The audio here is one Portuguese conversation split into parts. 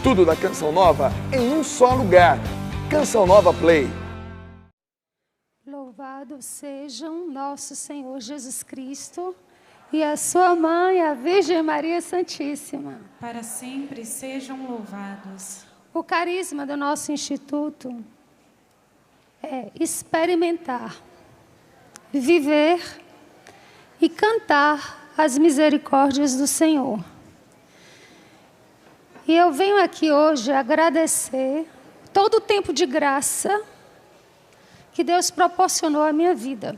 Tudo da Canção Nova em um só lugar. Canção Nova Play. Louvado sejam nosso Senhor Jesus Cristo e a sua mãe, a Virgem Maria Santíssima. Para sempre sejam louvados. O carisma do nosso instituto é experimentar, viver e cantar as misericórdias do Senhor. E eu venho aqui hoje agradecer todo o tempo de graça que Deus proporcionou à minha vida.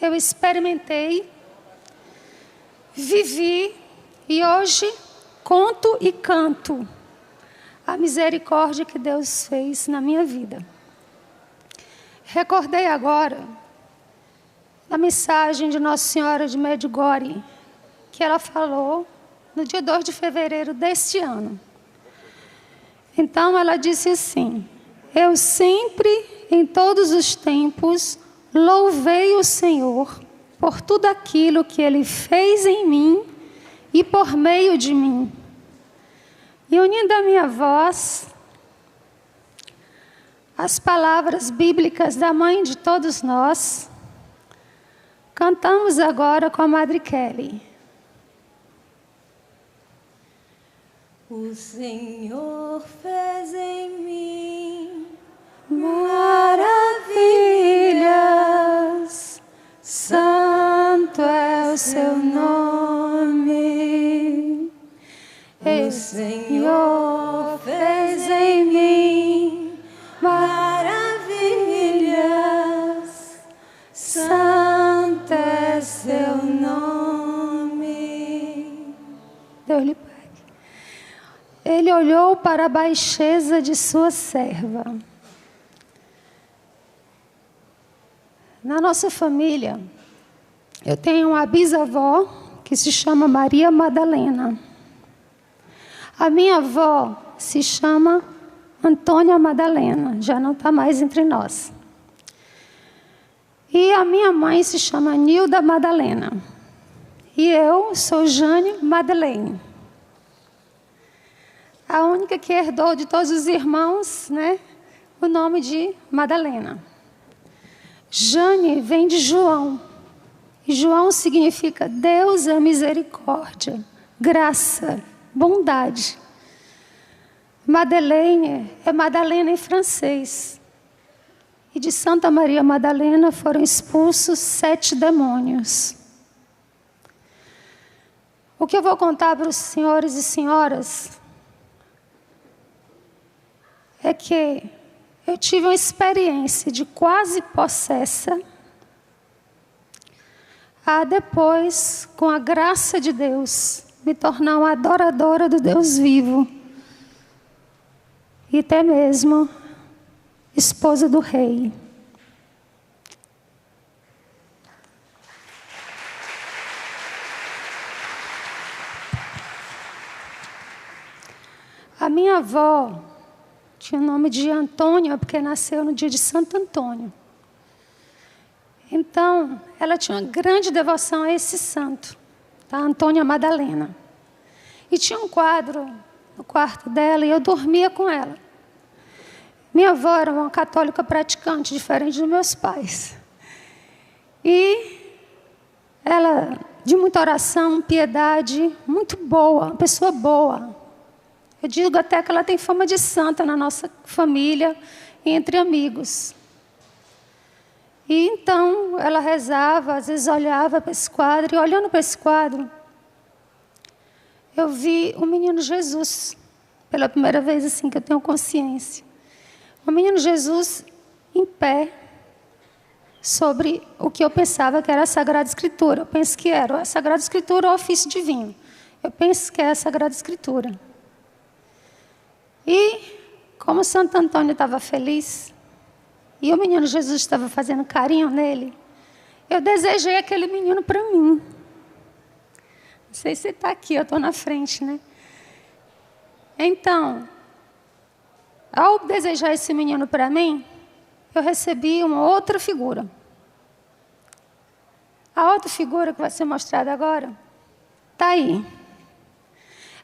Eu experimentei, vivi e hoje conto e canto a misericórdia que Deus fez na minha vida. Recordei agora a mensagem de Nossa Senhora de Medjugorje, que ela falou no dia 2 de fevereiro deste ano. Então ela disse assim: eu sempre, em todos os tempos, louvei o Senhor por tudo aquilo que Ele fez em mim e por meio de mim. E unindo a minha voz às palavras bíblicas da mãe de todos nós, cantamos agora com a Madre Kelly. O Senhor fez em mim maravilhas, santo é o seu nome. O Senhor fez em mim maravilhas, santo é seu nome. Deus lhe pague. Ele olhou para a baixeza de sua serva. Na nossa família, eu tenho uma bisavó que se chama Maria Madalena. A minha avó se chama Antônia Madalena, já não está mais entre nós. E a minha mãe se chama Nilda Madalena. E eu sou Jane Madeleine. A única que herdou de todos os irmãos, né, o nome de Madalena. Jane vem de João. E João significa Deus é misericórdia, graça, bondade. Madeleine é Madalena em francês. E de Santa Maria Madalena foram expulsos 7 demônios. O que eu vou contar para os senhores e senhoras é que eu tive uma experiência de quase possessa, a depois, com a graça de Deus, me tornar uma adoradora do Deus vivo. E até mesmo esposa do rei. A minha avó tinha o nome de Antônia, porque nasceu no dia de Santo Antônio. Então, ela tinha uma grande devoção a esse santo, tá? Antônia Madalena. E tinha um quadro no quarto dela e eu dormia com ela. Minha avó era uma católica praticante, diferente dos meus pais. E ela, de muita oração, piedade, muito boa, uma pessoa boa. Eu digo até que ela tem fama de santa na nossa família e entre amigos. E então ela rezava, às vezes olhava para esse quadro, e olhando para esse quadro, eu vi o menino Jesus, pela primeira vez assim que eu tenho consciência. O menino Jesus em pé, sobre o que eu pensava que era a Sagrada Escritura. Eu penso que era a Sagrada Escritura ou o ofício divino. Eu penso que é a Sagrada Escritura. E, como Santo Antônio estava feliz, e o menino Jesus estava fazendo carinho nele, eu desejei aquele menino para mim. Não sei se está aqui, eu estou na frente, né? Então, ao desejar esse menino para mim, eu recebi uma outra figura. A outra figura que vai ser mostrada agora, está aí.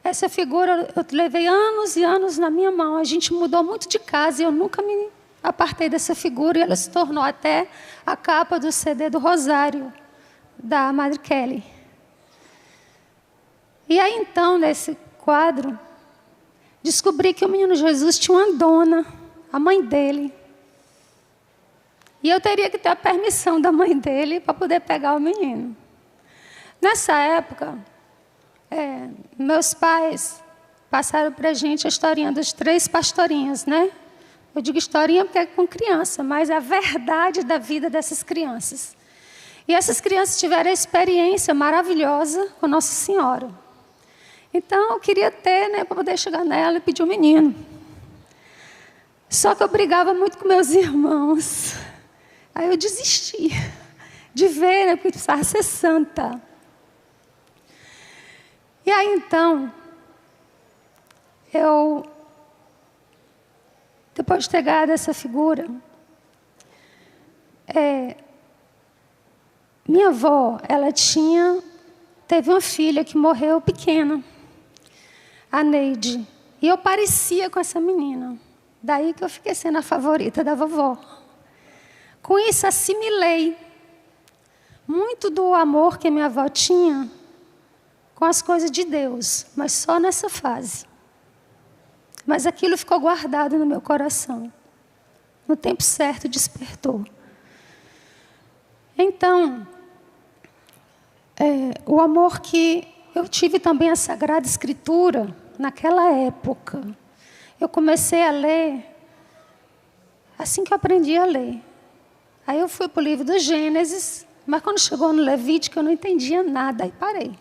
essa figura eu levei anos e anos na minha mão. A gente mudou muito de casa e eu nunca me apartei dessa figura. E ela se tornou até a capa do CD do Rosário, da Madre Kelly. E aí, então, nesse quadro, descobri que o menino Jesus tinha uma dona, a mãe dele. E eu teria que ter a permissão da mãe dele para poder pegar o menino. Nessa época, meus pais passaram para a gente a historinha das 3 pastorinhas, né? Eu digo historinha porque é com criança, mas a verdade da vida dessas crianças. E essas crianças tiveram a experiência maravilhosa com Nossa Senhora. Então, eu queria ter, né, para poder chegar nela e pedir um menino. Só que eu brigava muito com meus irmãos. Aí eu desisti de ver, né, porque precisava ser santa. E aí, então, depois de ter ganhado essa figura, minha avó, ela teve uma filha que morreu pequena, a Neide. E eu parecia com essa menina. Daí que eu fiquei sendo a favorita da vovó. Com isso, assimilei muito do amor que minha avó tinha com as coisas de Deus, mas só nessa fase. Mas aquilo ficou guardado no meu coração. No tempo certo, despertou. Então, o amor que eu tive também a Sagrada Escritura, naquela época, eu comecei a ler assim que eu aprendi a ler. Aí eu fui para o livro do Gênesis, mas quando chegou no Levítico eu não entendia nada, aí parei.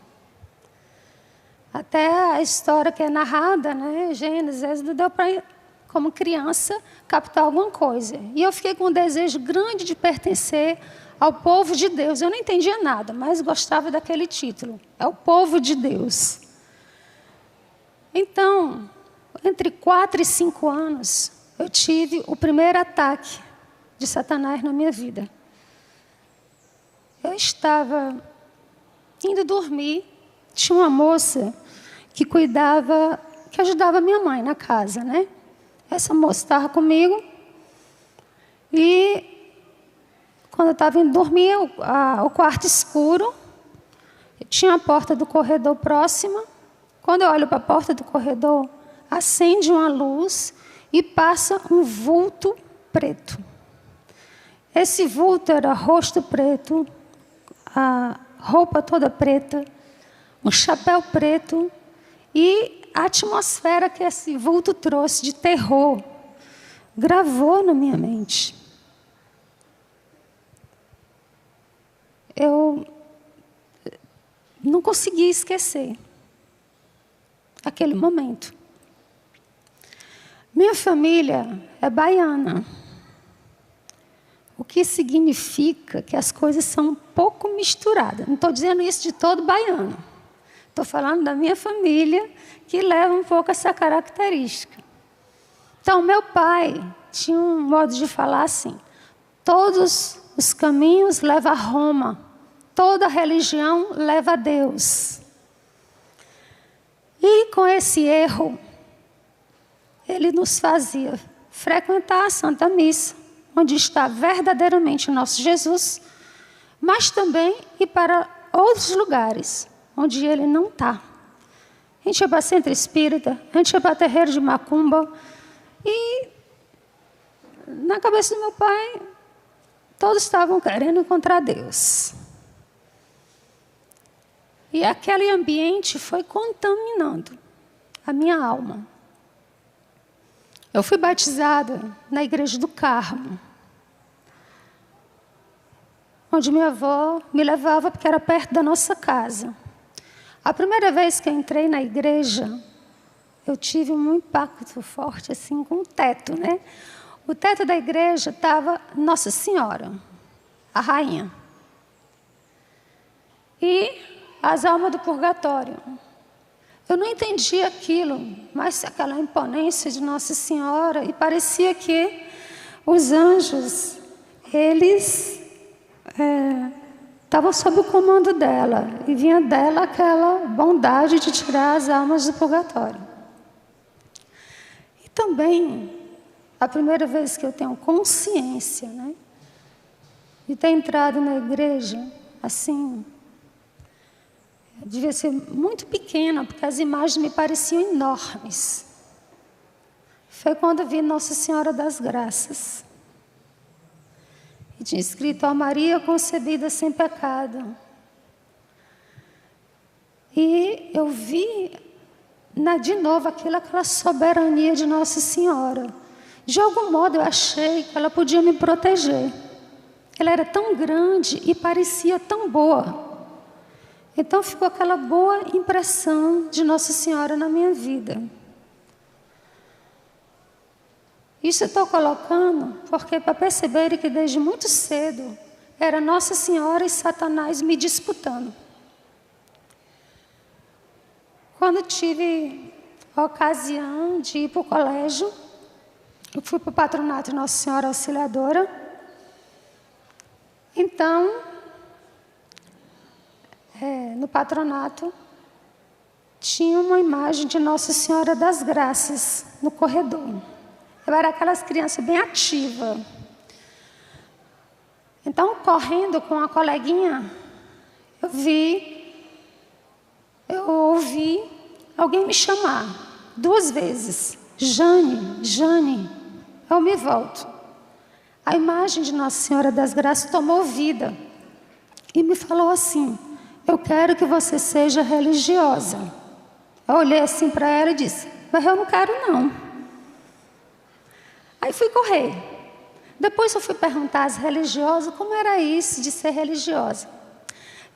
Até a história que é narrada, né, Gênesis, deu para, como criança, captar alguma coisa. E eu fiquei com um desejo grande de pertencer ao povo de Deus. Eu não entendia nada, mas gostava daquele título. É o povo de Deus. Então, entre 4 e 5 anos, eu tive o primeiro ataque de Satanás na minha vida. Eu estava indo dormir, tinha uma moça que que ajudava minha mãe na casa, né? Essa moça estava comigo e quando eu estava indo dormir, o quarto escuro, tinha a porta do corredor próxima. Quando eu olho para a porta do corredor, acende uma luz e passa um vulto preto. Esse vulto era rosto preto, a roupa toda preta, um chapéu preto e a atmosfera que esse vulto trouxe de terror gravou na minha mente. Eu não consegui esquecer aquele momento. Minha família é baiana, o que significa que as coisas são um pouco misturadas. Não estou dizendo isso de todo baiano. Estou falando da minha família, que leva um pouco essa característica. Então, meu pai tinha um modo de falar assim: todos os caminhos levam a Roma, toda religião leva a Deus. E com esse erro, ele nos fazia frequentar a Santa Missa, onde está verdadeiramente o nosso Jesus, mas também ir para outros lugares, onde ele não está. A gente ia para centro espírita, a gente ia para terreiro de macumba, e na cabeça do meu pai, todos estavam querendo encontrar Deus. E aquele ambiente foi contaminando a minha alma. Eu fui batizada na Igreja do Carmo, onde minha avó me levava porque era perto da nossa casa. A primeira vez que eu entrei na igreja, eu tive um impacto forte assim com o teto, né? O teto da igreja estava Nossa Senhora, a rainha. E as almas do purgatório. Eu não entendia aquilo, mas aquela imponência de Nossa Senhora, e parecia que os anjos, eles estava sob o comando dela, e vinha dela aquela bondade de tirar as almas do purgatório. E também, a primeira vez que eu tenho consciência, né, de ter entrado na igreja, assim, devia ser muito pequena, porque as imagens me pareciam enormes. Foi quando vi Nossa Senhora das Graças. E tinha escrito: ó Maria concebida sem pecado. E eu vi de novo aquela soberania de Nossa Senhora. De algum modo eu achei que ela podia me proteger. Ela era tão grande e parecia tão boa. Então ficou aquela boa impressão de Nossa Senhora na minha vida. Isso eu estou colocando porque para perceberem que desde muito cedo era Nossa Senhora e Satanás me disputando. Quando tive a ocasião de ir para o colégio, eu fui para o patronato de Nossa Senhora Auxiliadora. Então, no patronato, tinha uma imagem de Nossa Senhora das Graças no corredor. Eu era aquelas crianças bem ativas. Então, correndo com a coleguinha, eu ouvi alguém me chamar 2 vezes. Jane, Jane. Eu me volto. A imagem de Nossa Senhora das Graças tomou vida e me falou assim: eu quero que você seja religiosa. Eu olhei assim para ela e disse: mas eu não quero não. Aí fui correr. Depois eu fui perguntar às religiosas como era isso de ser religiosa.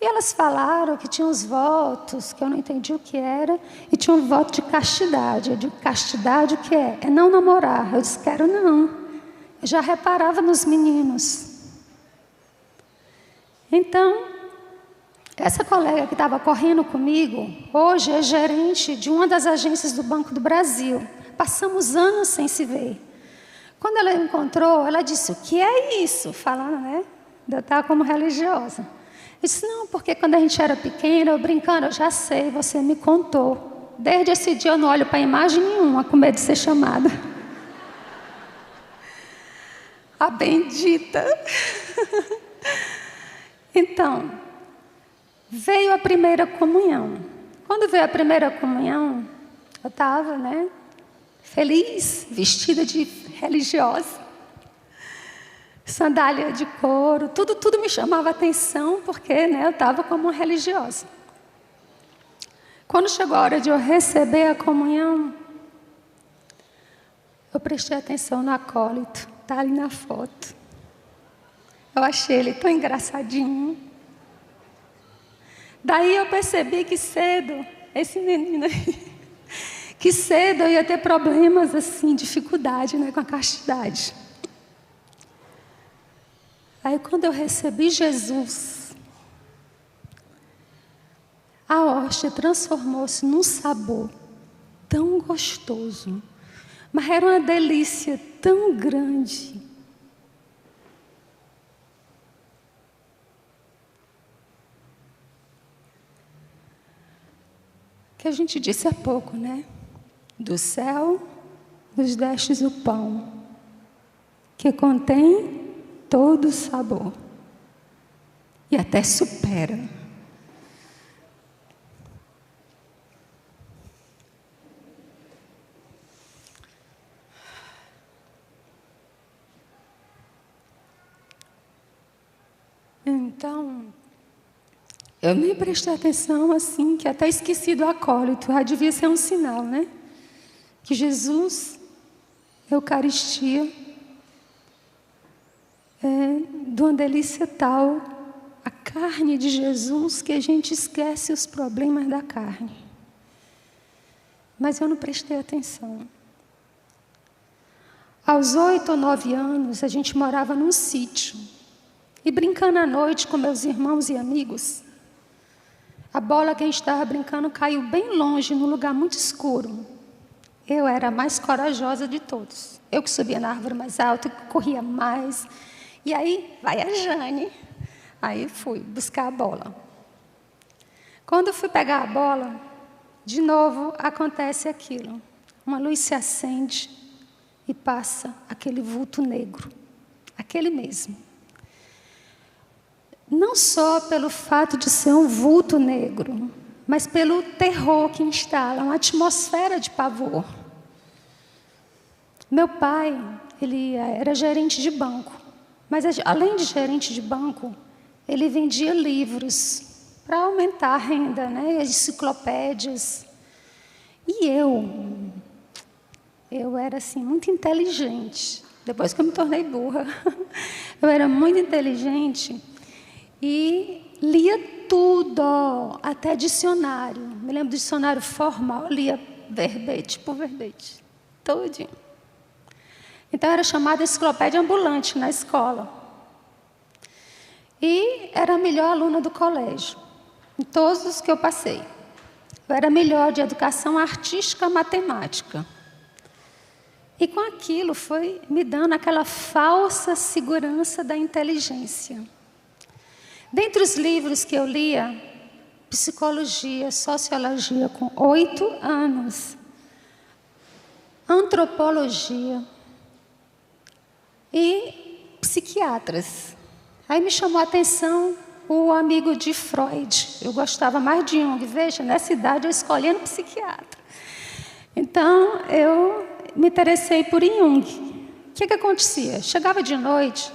E elas falaram que tinha uns votos, que eu não entendi o que era, e tinha um voto de castidade. Eu digo: castidade o que é? É não namorar. Eu disse: quero não. Eu já reparava nos meninos. Então, essa colega que estava correndo comigo, hoje é gerente de uma das agências do Banco do Brasil. Passamos anos sem se ver. Quando ela encontrou, ela disse: o que é isso? Falando, né? Eu estava como religiosa. Eu disse: não, porque quando a gente era pequena, eu brincando, eu já sei, você me contou. Desde esse dia eu não olho para imagem nenhuma, com medo de ser chamada. A bendita. Então, veio a primeira comunhão. Quando veio a primeira comunhão, eu estava, né, feliz, vestida de religiosa, sandália de couro, tudo me chamava atenção, porque, né, eu estava como uma religiosa. Quando chegou a hora de eu receber a comunhão, eu prestei atenção no acólito, está ali na foto. Eu achei ele tão engraçadinho. Daí eu percebi que cedo, esse menino aí, que cedo eu ia ter problemas assim, dificuldade, né, com a castidade. Aí quando eu recebi Jesus, a hóstia transformou-se num sabor tão gostoso, mas era uma delícia tão grande. Que a gente disse há pouco, né? Do céu nos destes o pão, que contém todo o sabor e até supera. Então, eu nem prestei atenção assim, que até esqueci do acólito. Já devia ser um sinal, né? Que Jesus, Eucaristia, é de uma delícia tal, a carne de Jesus, que a gente esquece os problemas da carne. Mas eu não prestei atenção. Aos 8 ou 9 anos, a gente morava num sítio. E brincando à noite com meus irmãos e amigos, a bola que a gente estava brincando caiu bem longe, num lugar muito escuro. Eu era a mais corajosa de todos. Eu que subia na árvore mais alta, que corria mais. E aí, vai a Jane. Aí fui buscar a bola. Quando eu fui pegar a bola, de novo acontece aquilo. Uma luz se acende e passa aquele vulto negro. Aquele mesmo. Não só pelo fato de ser um vulto negro, mas pelo terror que instala, uma atmosfera de pavor. Meu pai, ele era gerente de banco, mas além de gerente de banco, ele vendia livros para aumentar a renda, né? Enciclopédias. E eu era assim muito inteligente. Depois que eu me tornei burra, eu era muito inteligente e lia tudo, até dicionário. Me lembro do dicionário formal, eu lia verbete por verbete, todinho. Então, era chamada enciclopédia ambulante na escola. E era a melhor aluna do colégio, em todos os que eu passei. Eu era melhor de educação artística matemática. E com aquilo foi me dando aquela falsa segurança da inteligência. Dentre os livros que eu lia, psicologia, sociologia com 8 anos, antropologia e psiquiatras. Aí me chamou a atenção o amigo de Freud. Eu gostava mais de Jung. Veja, nessa idade eu escolhendo psiquiatra. Então, eu me interessei por Jung. O que acontecia? Chegava de noite,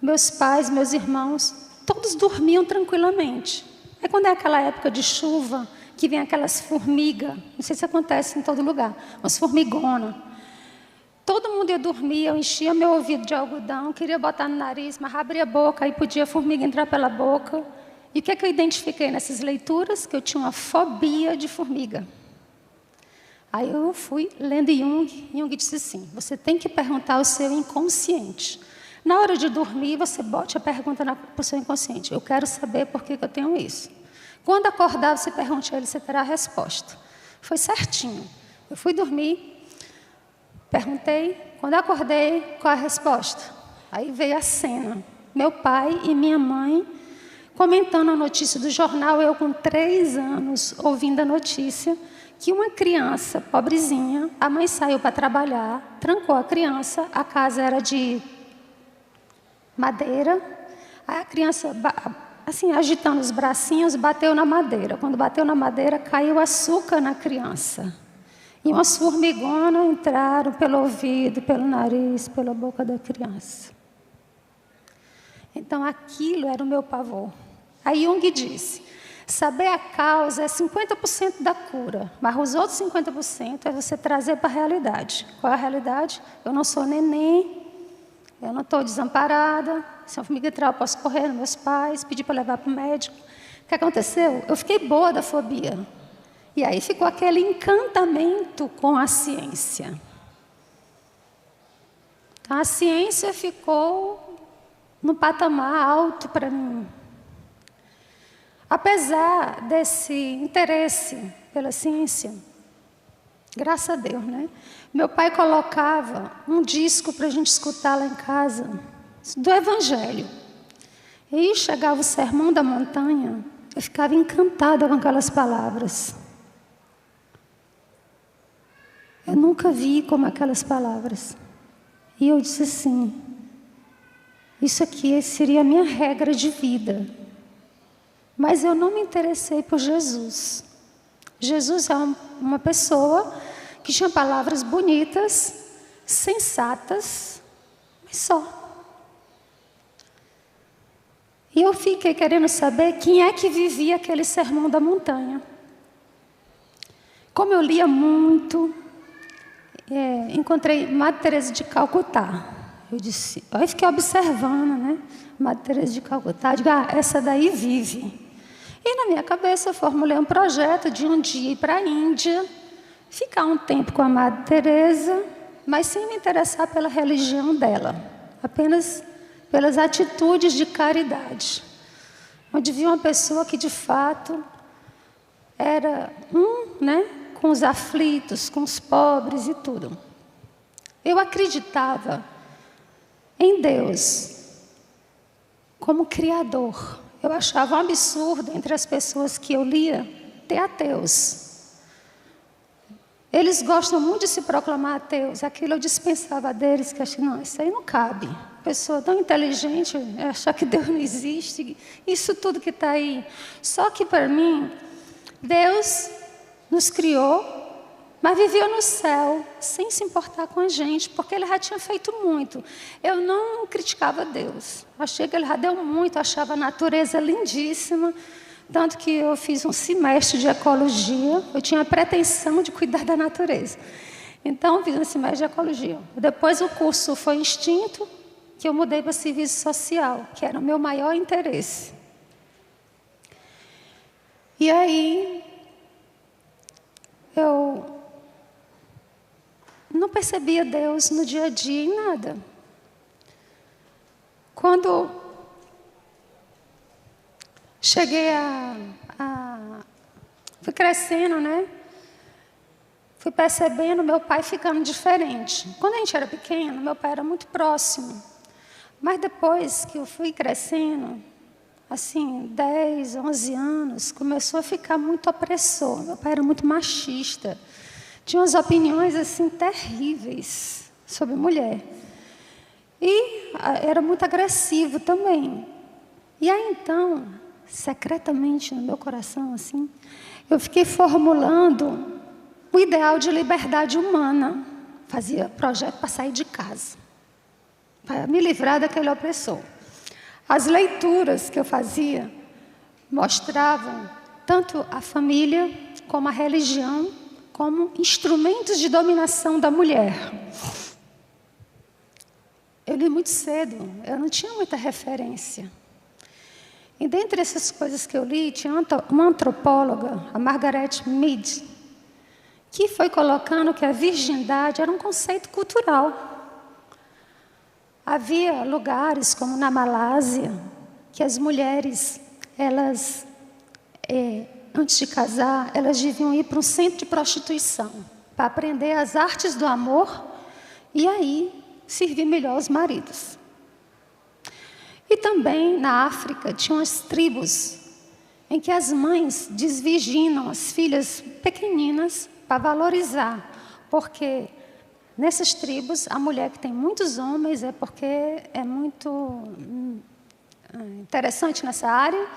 meus pais, meus irmãos, todos dormiam tranquilamente. Aí quando é aquela época de chuva, que vem aquelas formigas, não sei se acontece em todo lugar, umas formigonas. Todo mundo ia dormir, eu enchia meu ouvido de algodão, queria botar no nariz, mas abria a boca, aí podia a formiga entrar pela boca. E o que eu identifiquei nessas leituras? Que eu tinha uma fobia de formiga. Aí eu fui lendo Jung, Jung disse assim, você tem que perguntar ao seu inconsciente. Na hora de dormir, você bote a pergunta para o seu inconsciente. Eu quero saber por que eu tenho isso. Quando acordar, você pergunte a ele, você terá a resposta. Foi certinho. Eu fui dormir, perguntei, quando eu acordei, qual a resposta? Aí veio a cena. Meu pai e minha mãe comentando a notícia do jornal, eu com 3 anos, ouvindo a notícia, que uma criança pobrezinha, a mãe saiu para trabalhar, trancou a criança, a casa era de madeira, aí a criança, assim, agitando os bracinhos, bateu na madeira. Quando bateu na madeira, caiu açúcar na criança. E umas formigonas entraram pelo ouvido, pelo nariz, pela boca da criança. Então, aquilo era o meu pavor. Aí Jung disse, saber a causa é 50% da cura, mas os outros 50% é você trazer para a realidade. Qual é a realidade? Eu não sou neném, eu não estou desamparada, se uma formiga entrar, eu posso correr nos meus pais, pedir para levar para o médico. O que aconteceu? Eu fiquei boa da fobia. E aí ficou aquele encantamento com a ciência. A ciência ficou no patamar alto para mim. Apesar desse interesse pela ciência, graças a Deus, né? Meu pai colocava um disco para a gente escutar lá em casa, do Evangelho. E chegava o Sermão da Montanha, eu ficava encantada com aquelas palavras. Eu nunca vi como aquelas palavras. E eu disse assim, isso aqui seria a minha regra de vida. Mas eu não me interessei por Jesus. Jesus é uma pessoa que tinha palavras bonitas, sensatas, mas só. E eu fiquei querendo saber quem é que vivia aquele Sermão da Montanha. Como eu lia muito, encontrei Madre Teresa de Calcutá. Eu disse, aí fiquei observando, né? Madre Teresa de Calcutá, digo, essa daí vive. E na minha cabeça eu formulei um projeto de um dia ir para a Índia, ficar um tempo com a Madre Teresa, mas sem me interessar pela religião dela, apenas pelas atitudes de caridade. Onde vi uma pessoa que de fato era né, com os aflitos, com os pobres e tudo. Eu acreditava em Deus, como criador. Eu achava um absurdo entre as pessoas que eu lia ter ateus. Eles gostam muito de se proclamar ateus. Aquilo eu dispensava deles, que achei, não, isso aí não cabe. Pessoa tão inteligente, achar que Deus não existe, isso tudo que está aí. Só que para mim, Deus nos criou, mas viveu no céu, sem se importar com a gente, porque Ele já tinha feito muito. Eu não criticava Deus. Achei que Ele já deu muito, achava a natureza lindíssima. Tanto que eu fiz um semestre de ecologia, eu tinha a pretensão de cuidar da natureza. Então, eu fiz um semestre de ecologia. Depois o curso foi extinto, que eu mudei para serviço social, que era o meu maior interesse. E aí, eu não percebia Deus no dia a dia em nada. Quando cheguei fui crescendo, né? Fui percebendo meu pai ficando diferente. Quando a gente era pequeno, meu pai era muito próximo. Mas depois que eu fui crescendo, assim, 10, 11 anos, começou a ficar muito opressor. Meu pai era muito machista. Tinha umas opiniões, assim, terríveis sobre mulher. E era muito agressivo também. E aí, então, secretamente no meu coração, assim, eu fiquei formulando o ideal de liberdade humana. Fazia projeto para sair de casa, para me livrar daquele opressor. As leituras que eu fazia mostravam tanto a família como a religião como instrumentos de dominação da mulher. Eu li muito cedo, eu não tinha muita referência. E dentre essas coisas que eu li, tinha uma antropóloga, a Margaret Mead, que foi colocando que a virgindade era um conceito cultural. Havia lugares, como na Malásia, que as mulheres, elas, antes de casar, elas deviam ir para um centro de prostituição, para aprender as artes do amor e aí servir melhor os maridos. E também na África tinham as tribos em que as mães desvirginam as filhas pequeninas para valorizar, porque nessas tribos a mulher que tem muitos homens é porque é muito interessante nessa área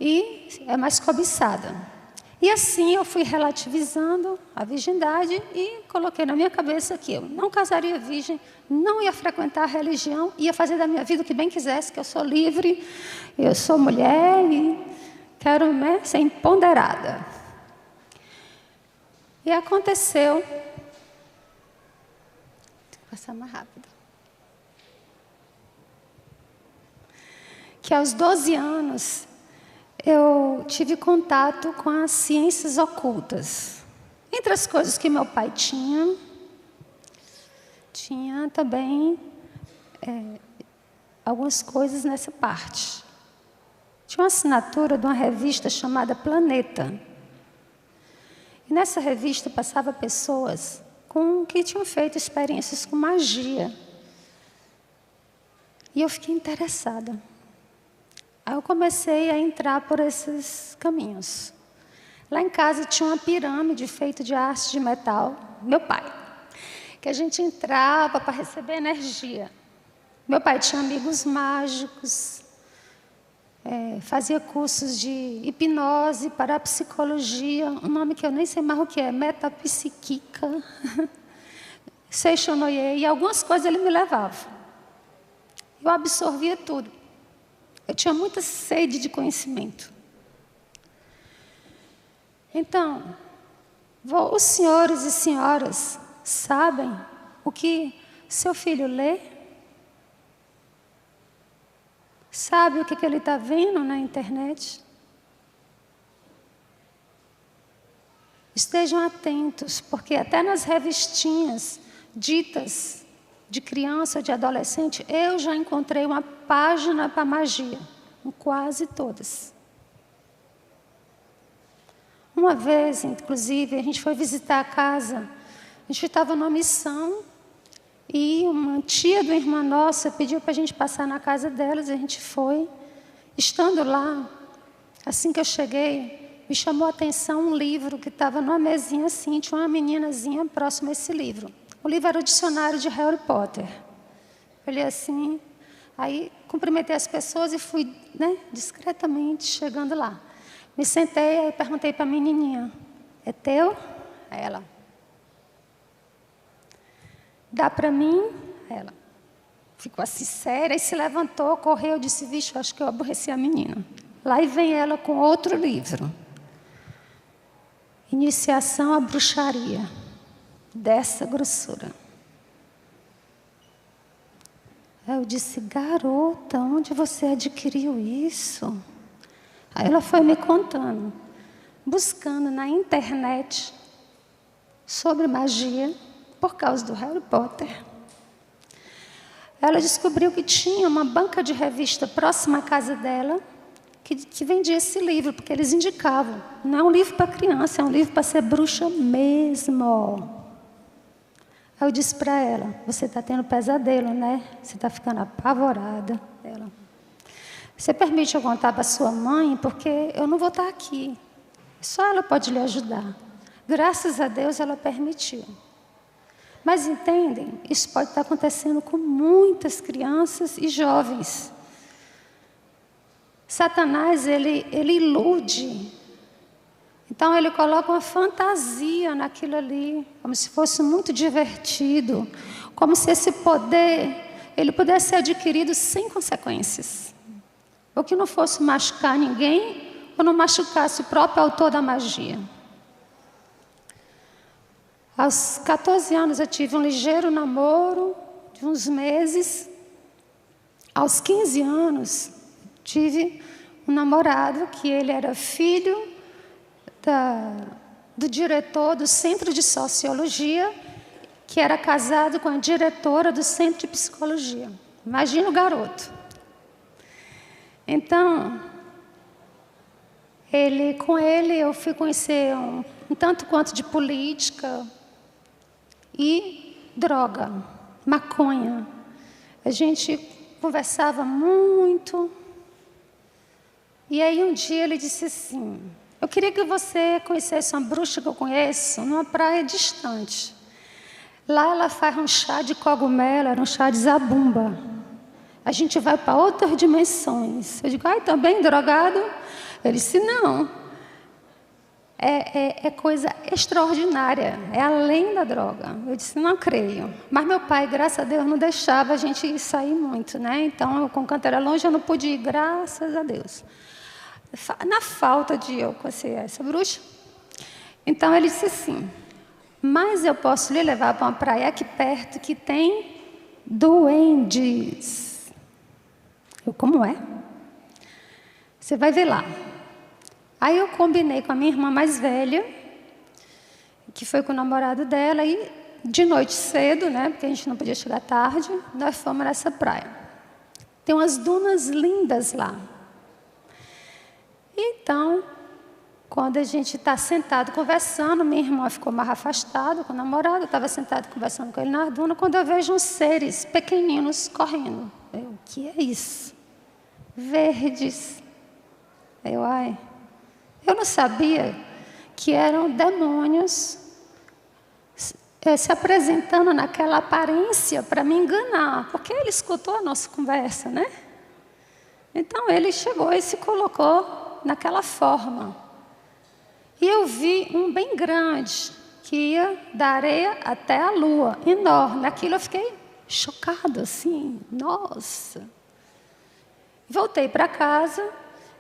e é mais cobiçada. E assim eu fui relativizando a virgindade e coloquei na minha cabeça que eu não casaria virgem, não ia frequentar a religião, ia fazer da minha vida o que bem quisesse, que eu sou livre, eu sou mulher e quero ser empoderada. E aconteceu... Vou passar mais rápido. Que aos 12 anos... eu tive contato com as ciências ocultas. Entre as coisas que meu pai tinha também algumas coisas nessa parte. Tinha uma assinatura de uma revista chamada Planeta. E nessa revista passava pessoas que tinham feito experiências com magia. E eu fiquei interessada. Aí eu comecei a entrar por esses caminhos. Lá em casa tinha uma pirâmide feita de haste de metal, meu pai, que a gente entrava para receber energia. Meu pai tinha amigos mágicos, fazia cursos de hipnose, parapsicologia, um nome que eu nem sei mais o que é, metapsíquica, Seixonoye, e algumas coisas ele me levava. Eu absorvia tudo. Eu tinha muita sede de conhecimento. Então, os senhores e senhoras sabem o que seu filho lê? Sabe o que ele está vendo na internet? Estejam atentos, porque até nas revistinhas ditas de criança ou de adolescente, eu já encontrei uma página para magia, em quase todas. Uma vez, inclusive, a gente foi visitar a casa, a gente estava numa missão, E uma tia do irmã nossa pediu para a gente passar na casa delas, a gente foi. Estando lá, assim que eu cheguei, me chamou a atenção um livro que estava numa mesinha assim, tinha uma meninazinha próxima a esse livro. O livro era o dicionário de Harry Potter. Olhei assim, aí cumprimentei as pessoas e fui, discretamente chegando lá. Me sentei e perguntei para a menininha, é teu? Aí ela, dá para mim? Aí ela ficou assim séria e se levantou, correu, disse, vixe, acho que eu aborreci a menina. Lá e vem ela com outro livro. Iniciação à bruxaria, dessa grossura. Aí eu disse, garota, onde você adquiriu isso? Aí ela foi me contando, buscando na internet sobre magia, por causa do Harry Potter. Ela descobriu que tinha uma banca de revista próxima à casa dela, que vendia esse livro, porque eles indicavam. Não é um livro para criança, é um livro para ser bruxa mesmo. Aí eu disse para ela, você está tendo pesadelo, né? Você está ficando apavorada. Ela, você permite eu contar para sua mãe? Porque eu não vou estar aqui. Só ela pode lhe ajudar. Graças a Deus ela permitiu. Mas entendem, isso pode estar acontecendo com muitas crianças e jovens. Satanás, ele ilude. Então, ele coloca uma fantasia naquilo ali, como se fosse muito divertido, como se esse poder, ele pudesse ser adquirido sem consequências. Ou que não fosse machucar ninguém, ou não machucasse o próprio autor da magia. Aos 14 anos, eu tive um ligeiro namoro, de uns meses. Aos 15 anos, tive um namorado, que ele era filho do diretor do Centro de Sociologia, que era casado com a diretora do Centro de Psicologia. Imagina o garoto. Então, com ele eu fui conhecer um tanto quanto de política e droga, maconha. A gente conversava muito. E aí um dia ele disse assim, eu queria que você conhecesse uma bruxa que eu conheço, numa praia distante. Lá ela faz um chá de cogumelo, era um chá de zabumba. A gente vai para outras dimensões. Eu digo, também drogado? Ele disse, não. É coisa extraordinária, é além da droga. Eu disse, não creio. Mas meu pai, graças a Deus, não deixava a gente sair muito, né? Então, com o canto era longe, eu não pude ir, graças a Deus. Na falta de eu conhecer essa bruxa. Então, ele disse assim, mas eu posso lhe levar para uma praia aqui perto que tem duendes. Eu, como é? Você vai ver lá. Aí eu combinei com a minha irmã mais velha, que foi com o namorado dela, e de noite cedo, né, porque a gente não podia chegar tarde, nós fomos nessa praia. Tem umas dunas lindas lá. Então, quando a gente está sentado conversando, minha irmã ficou mais afastada com o namorado, eu estava sentado conversando com ele na duna, quando eu vejo uns seres pequeninos correndo. O que é isso? Verdes. Eu não sabia que eram demônios se apresentando naquela aparência para me enganar, porque ele escutou a nossa conversa, né? Então ele chegou e se colocou naquela forma. E eu vi um bem grande, que ia da areia até a lua, enorme. Aquilo eu fiquei chocada, assim, nossa. Voltei para casa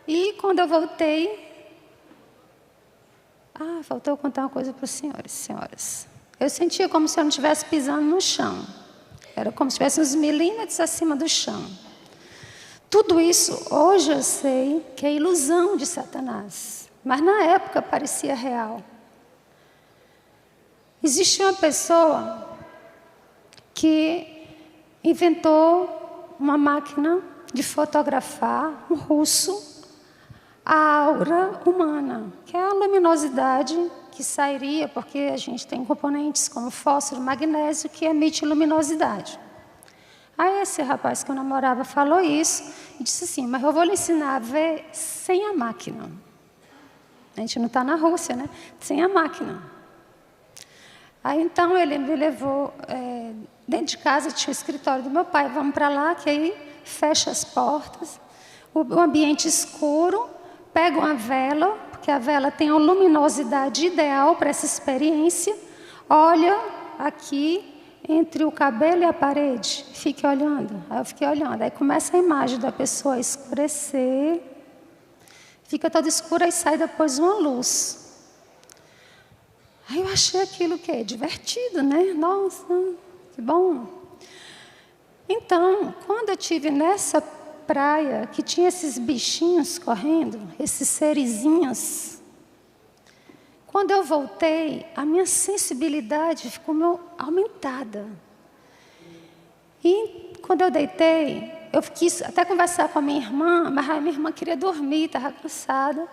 e quando eu voltei, faltou contar uma coisa para os senhores e senhoras. Eu sentia como se eu não estivesse pisando no chão. Era como se tivesse uns milímetros acima do chão. Tudo isso, hoje eu sei que é ilusão de Satanás. Mas na época parecia real. Existia uma pessoa que inventou uma máquina de fotografar, um russo, a aura humana, que é a luminosidade que sairia, porque a gente tem componentes como fósforo, magnésio, que emite luminosidade. Aí esse rapaz que eu namorava falou isso e disse assim, mas eu vou lhe ensinar a ver sem a máquina. A gente não está na Rússia, né? Sem a máquina. Aí então ele me levou, dentro de casa tinha o escritório do meu pai, vamos para lá, que aí fecha as portas, o ambiente escuro, pega uma vela, porque a vela tem a luminosidade ideal para essa experiência, olha aqui entre o cabelo e a parede, fique olhando. Aí eu fiquei olhando, aí começa a imagem da pessoa a escurecer, fica toda escura e sai depois uma luz. Aí eu achei aquilo que é divertido, né? Nossa, que bom. Então, quando eu estive nessa praia, que tinha esses bichinhos correndo, esses serizinhos, quando eu voltei, a minha sensibilidade ficou aumentada. E quando eu deitei, eu quis até conversar com a minha irmã, mas a minha irmã queria dormir, estava cansada.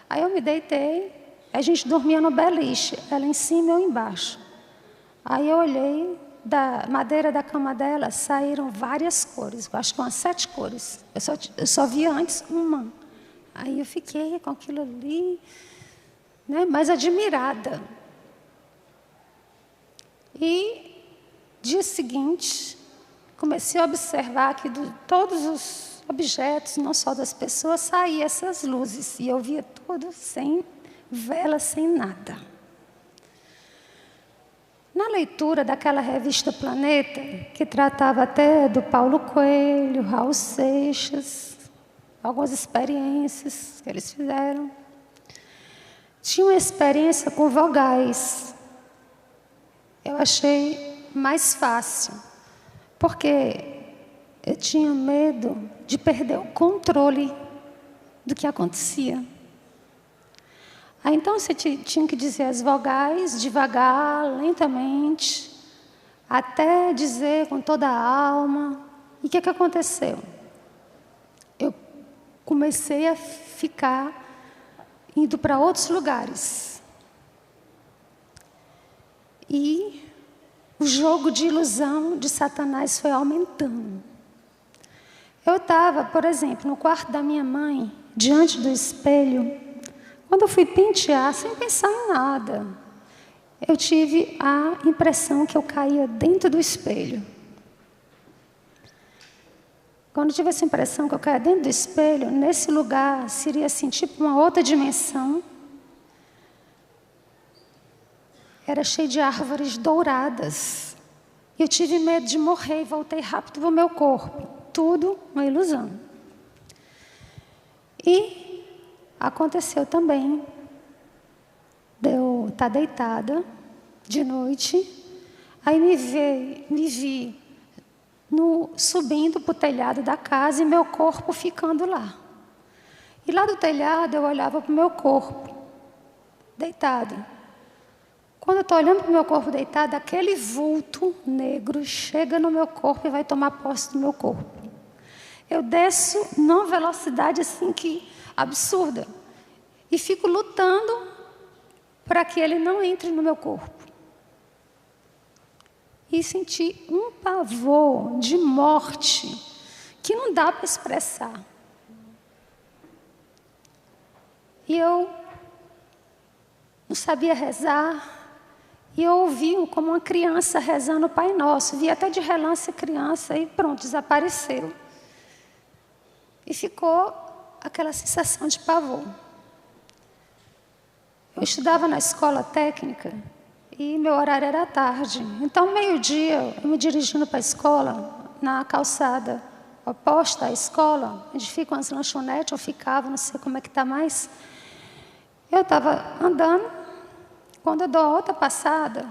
Aí eu me deitei. A gente dormia no beliche, ela em cima e eu embaixo. Aí eu olhei, da madeira da cama dela saíram várias cores, eu acho que umas 7 cores. Eu só via antes uma. Aí eu fiquei com aquilo ali, né, mais admirada. E dia seguinte, comecei a observar que de todos os objetos, não só das pessoas, saíam essas luzes. E eu via tudo sem vela, sem nada. Na leitura daquela revista Planeta, que tratava até do Paulo Coelho, Raul Seixas, algumas experiências que eles fizeram, tinha uma experiência com vogais. Eu achei mais fácil, porque eu tinha medo de perder o controle do que acontecia. Aí, então, você tinha que dizer as vogais devagar, lentamente, até dizer com toda a alma. E o que aconteceu? Eu comecei a ficar indo para outros lugares. E o jogo de ilusão de Satanás foi aumentando. Eu estava, por exemplo, no quarto da minha mãe, diante do espelho. Quando eu fui pentear, sem pensar em nada, eu tive a impressão que eu caía dentro do espelho. Quando eu tive essa impressão que eu caía dentro do espelho, nesse lugar seria assim, tipo uma outra dimensão. Era cheio de árvores douradas. Eu tive medo de morrer e voltei rápido para o meu corpo. Tudo uma ilusão. E aconteceu também de eu estar deitada de noite, aí me vi subindo para o telhado da casa e meu corpo ficando lá. E lá do telhado eu olhava para o meu corpo, deitado. Quando eu estou olhando para o meu corpo deitado, aquele vulto negro chega no meu corpo e vai tomar posse do meu corpo. Eu desço numa velocidade assim que absurda. E fico lutando para que ele não entre no meu corpo. E senti um pavor de morte que não dá para expressar. E eu não sabia rezar. E eu ouvi como uma criança rezando o Pai Nosso. Vi até de relance a criança e pronto, desapareceu. E ficou aquela sensação de pavor. Eu estudava na escola técnica e meu horário era à tarde. Então, meio-dia, eu me dirigindo para a escola, na calçada oposta à escola, onde ficam as lanchonetes, eu ficava, não sei como é que está mais. Eu estava andando, quando eu dou a outra passada,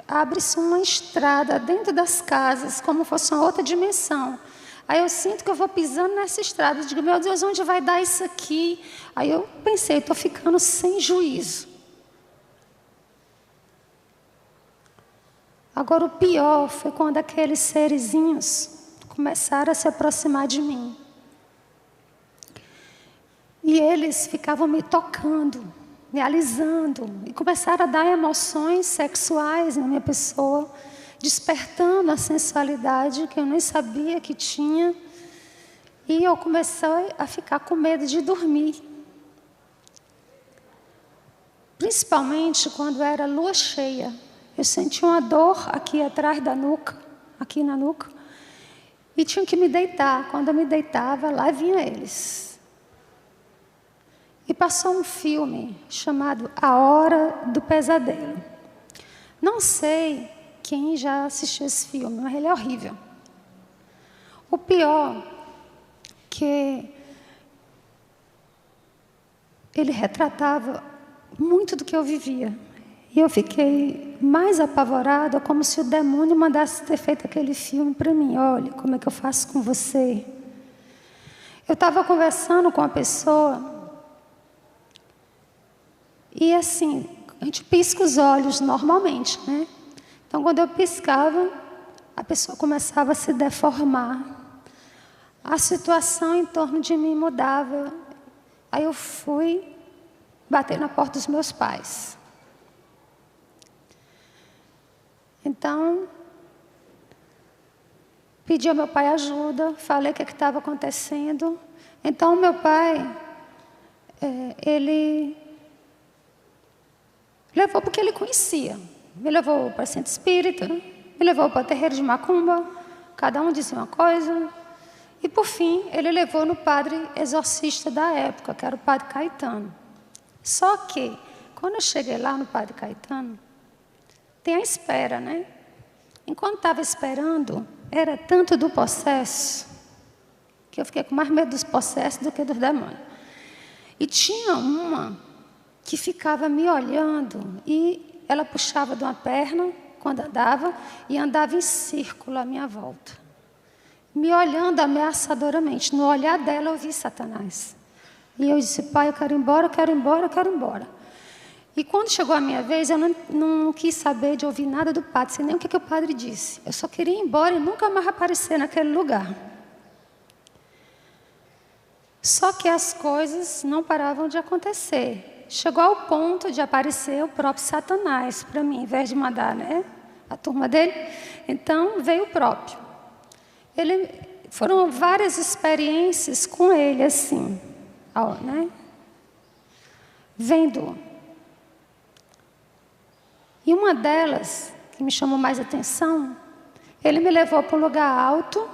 abre-se uma estrada dentro das casas, como fosse uma outra dimensão. Aí eu sinto que eu vou pisando nessa estrada. Eu digo, meu Deus, onde vai dar isso aqui? Aí eu pensei, estou ficando sem juízo. Agora, o pior foi quando aqueles serizinhos começaram a se aproximar de mim. E eles ficavam me tocando me alisando, e começaram a dar emoções sexuais na minha pessoa, despertando a sensualidade que eu nem sabia que tinha. E eu comecei a ficar com medo de dormir. Principalmente quando era lua cheia. Eu sentia uma dor aqui atrás da nuca, aqui na nuca, e tinha que me deitar. Quando eu me deitava, lá vinham eles. E passou um filme chamado A Hora do Pesadelo. Não sei quem já assistiu esse filme, mas ele é horrível. O pior que ele retratava muito do que eu vivia. E eu fiquei mais apavorada, como se o demônio mandasse ter feito aquele filme para mim. Olha, como é que eu faço com você? Eu estava conversando com a pessoa e assim, a gente pisca os olhos normalmente, né? Então, quando eu piscava, a pessoa começava a se deformar. A situação em torno de mim mudava. Aí eu fui bater na porta dos meus pais. Então, pedi ao meu pai ajuda, falei o que estava acontecendo. Então, meu pai, ele levou porque ele conhecia. Me levou para o centro espírita, me levou para o terreiro de Macumba, cada um dizia uma coisa. E, por fim, ele levou no padre exorcista da época, que era o padre Caetano. Só que, quando eu cheguei lá no padre Caetano, tem a espera, né? Enquanto estava esperando, era tanto do possesso, que eu fiquei com mais medo dos possessos do que dos demônios. E tinha uma que ficava me olhando, e ela puxava de uma perna, quando andava, e andava em círculo à minha volta, me olhando ameaçadoramente. No olhar dela eu vi Satanás. E eu disse: pai, eu quero ir embora, eu quero ir embora, eu quero ir embora. E quando chegou a minha vez, eu não quis saber de ouvir nada do padre, sem nem o que o padre disse. Eu só queria ir embora e nunca mais aparecer naquele lugar. Só que as coisas não paravam de acontecer. Chegou ao ponto de aparecer o próprio Satanás para mim, em vez de mandar, né, a turma dele. Então, veio o próprio. Foram várias experiências com ele, assim, né? Vendo. E uma delas, que me chamou mais atenção, ele me levou para um lugar alto,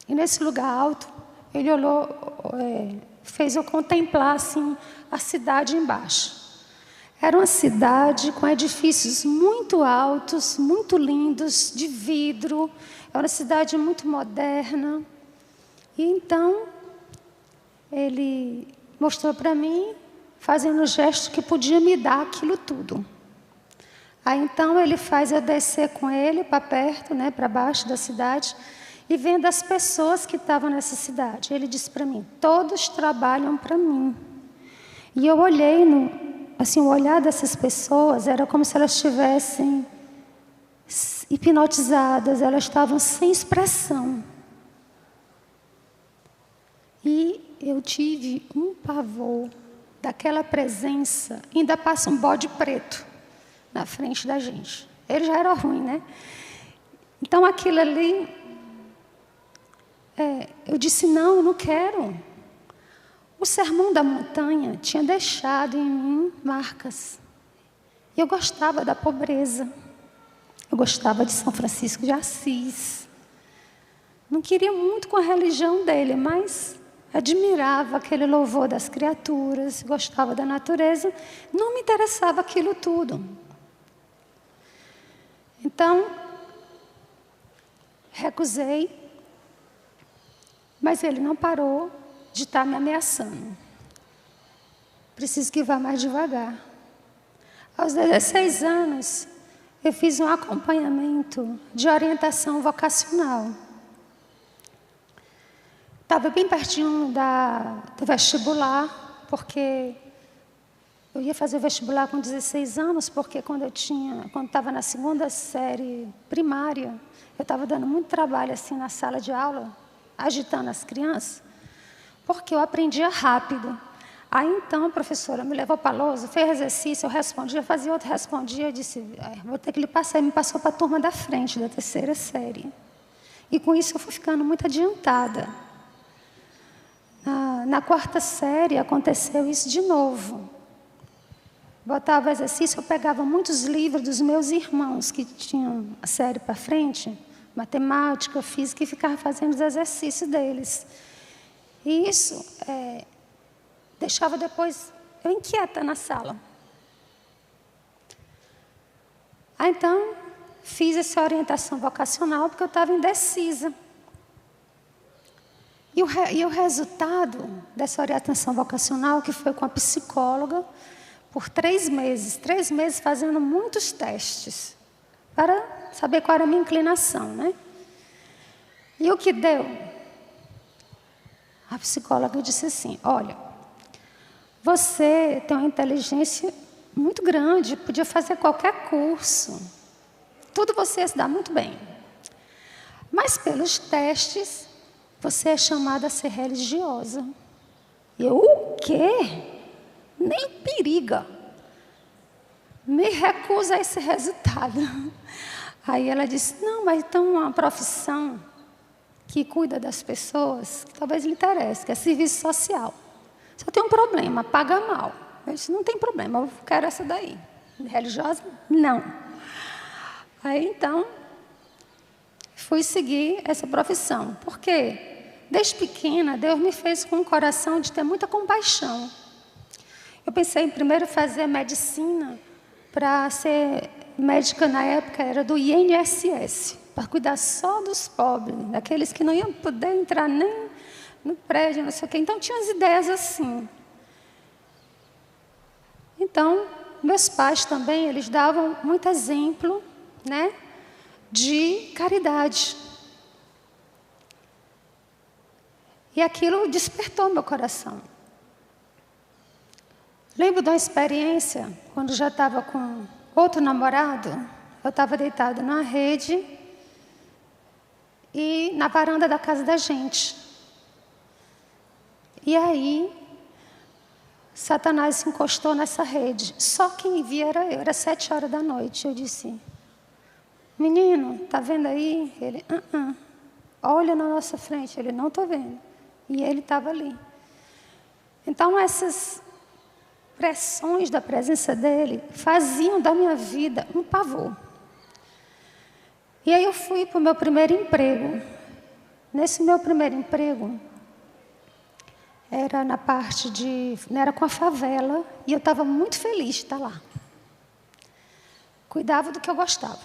e nesse lugar alto, ele olhou, fez eu contemplar assim, a cidade embaixo. Era uma cidade com edifícios muito altos, muito lindos, de vidro. Era uma cidade muito moderna. E então, ele mostrou para mim, fazendo um gesto que podia me dar aquilo tudo. Aí então ele faz eu descer com ele para perto, né, para baixo da cidade, e vendo as pessoas que estavam nessa cidade. Ele disse para mim: todos trabalham para mim. E eu olhei, assim, o olhar dessas pessoas era como se elas estivessem hipnotizadas, elas estavam sem expressão. E eu tive um pavor daquela presença. Ainda passa um bode preto na frente da gente. Ele já era ruim, né? Então aquilo ali, eu disse: não, eu não quero. O Sermão da Montanha tinha deixado em mim marcas. Eu gostava da pobreza. Eu gostava de São Francisco de Assis. Não queria muito com a religião dele, mas admirava aquele louvor das criaturas, gostava da natureza. Não me interessava aquilo tudo. Então, recusei, mas ele não parou de estar me ameaçando. Preciso que vá mais devagar. Aos 16 anos, eu fiz um acompanhamento de orientação vocacional. Estava bem pertinho do vestibular, porque eu ia fazer o vestibular com 16 anos, porque quando estava na segunda série primária, eu estava dando muito trabalho assim na sala de aula, agitando as crianças, porque eu aprendia rápido. Aí então a professora me levou para a lousa, fez exercício, eu respondia, fazia outro, respondia, eu disse, vou ter que lhe passar, e me passou para a turma da frente, da 3ª série. E com isso eu fui ficando muito adiantada. Na 4ª série aconteceu isso de novo. Botava exercício, eu pegava muitos livros dos meus irmãos que tinham a série para frente, matemática, física, e ficava fazendo os exercícios deles. E isso deixava depois eu inquieta na sala. Aí então, fiz essa orientação vocacional porque eu estava indecisa. E o resultado dessa orientação vocacional, que foi com a psicóloga, por 3 meses. 3 meses fazendo muitos testes, para saber qual era a minha inclinação, né? E o que deu? A psicóloga disse assim, olha, você tem uma inteligência muito grande, podia fazer qualquer curso. Tudo você se dá muito bem. Mas pelos testes, você é chamada a ser religiosa. E eu, o quê? Nem periga. Me recusa a esse resultado. Aí ela disse, não, mas então uma profissão que cuida das pessoas, que talvez lhe interesse, que é serviço social. Só tem um problema, paga mal. Eu disse, não tem problema, eu quero essa daí. Religiosa? Não. Aí, então, fui seguir essa profissão. Por quê? Desde pequena, Deus me fez com um coração de ter muita compaixão. Eu pensei em primeiro fazer medicina, para ser médica na época, era do INSS, para cuidar só dos pobres, daqueles que não iam poder entrar nem no prédio, não sei o quê. Então, tinha as ideias assim. Então, meus pais também, eles davam muito exemplo, né, de caridade. E aquilo despertou meu coração. Lembro de uma experiência, quando já estava com outro namorado, eu estava deitada numa rede e na varanda da casa da gente. E aí, Satanás se encostou nessa rede. Só quem via era eu, era 7 horas da noite. Eu disse, menino, tá vendo aí? Ele, olha na nossa frente. Ele, não estou vendo. E ele estava ali. Então, essas pressões da presença dele faziam da minha vida um pavor. E aí eu fui para o meu primeiro emprego. Nesse meu primeiro emprego, era na parte era com a favela, e eu estava muito feliz de estar lá. Cuidava do que eu gostava.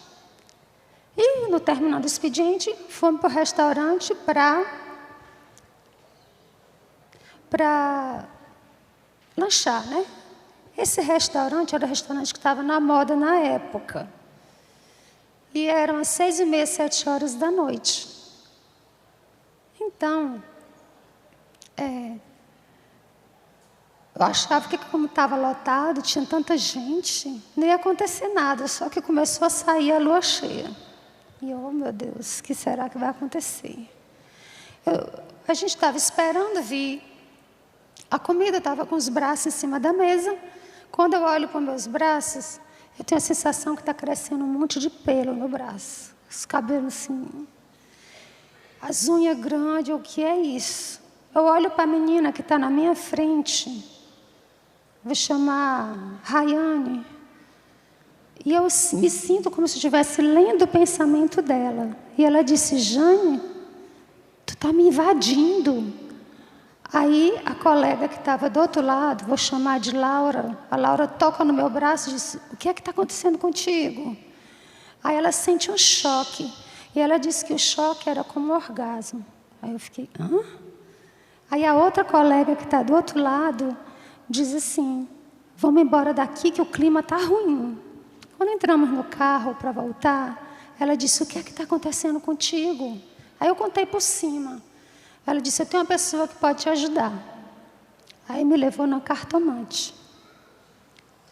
E, no término do expediente, fomos para o restaurante para lanchar, né? Esse restaurante era o restaurante que estava na moda na época. E eram as 6h30, 7 horas da noite. Então, eu achava que como estava lotado, tinha tanta gente, não ia acontecer nada, só que começou a sair a lua cheia. E eu, oh, meu Deus, o que será que vai acontecer? A gente estava esperando vir. A comida estava com os braços em cima da mesa. Quando eu olho para os meus braços, eu tenho a sensação que está crescendo um monte de pelo no braço. Os cabelos assim, as unhas grandes, o que é isso? Eu olho para a menina que está na minha frente, vou chamar Rayane, e eu me sinto como se estivesse lendo o pensamento dela. E ela disse, Jane, tu está me invadindo. Aí a colega que estava do outro lado, vou chamar de Laura, a Laura toca no meu braço e diz, o que é que está acontecendo contigo? Aí ela sente um choque. E ela disse que o choque era como um orgasmo. Aí eu fiquei, hã? Aí a outra colega que está do outro lado diz assim, vamos embora daqui que o clima está ruim. Quando entramos no carro para voltar, ela disse, o que é que está acontecendo contigo? Aí eu contei por cima. Ela disse, eu tenho uma pessoa que pode te ajudar. Aí me levou na cartomante.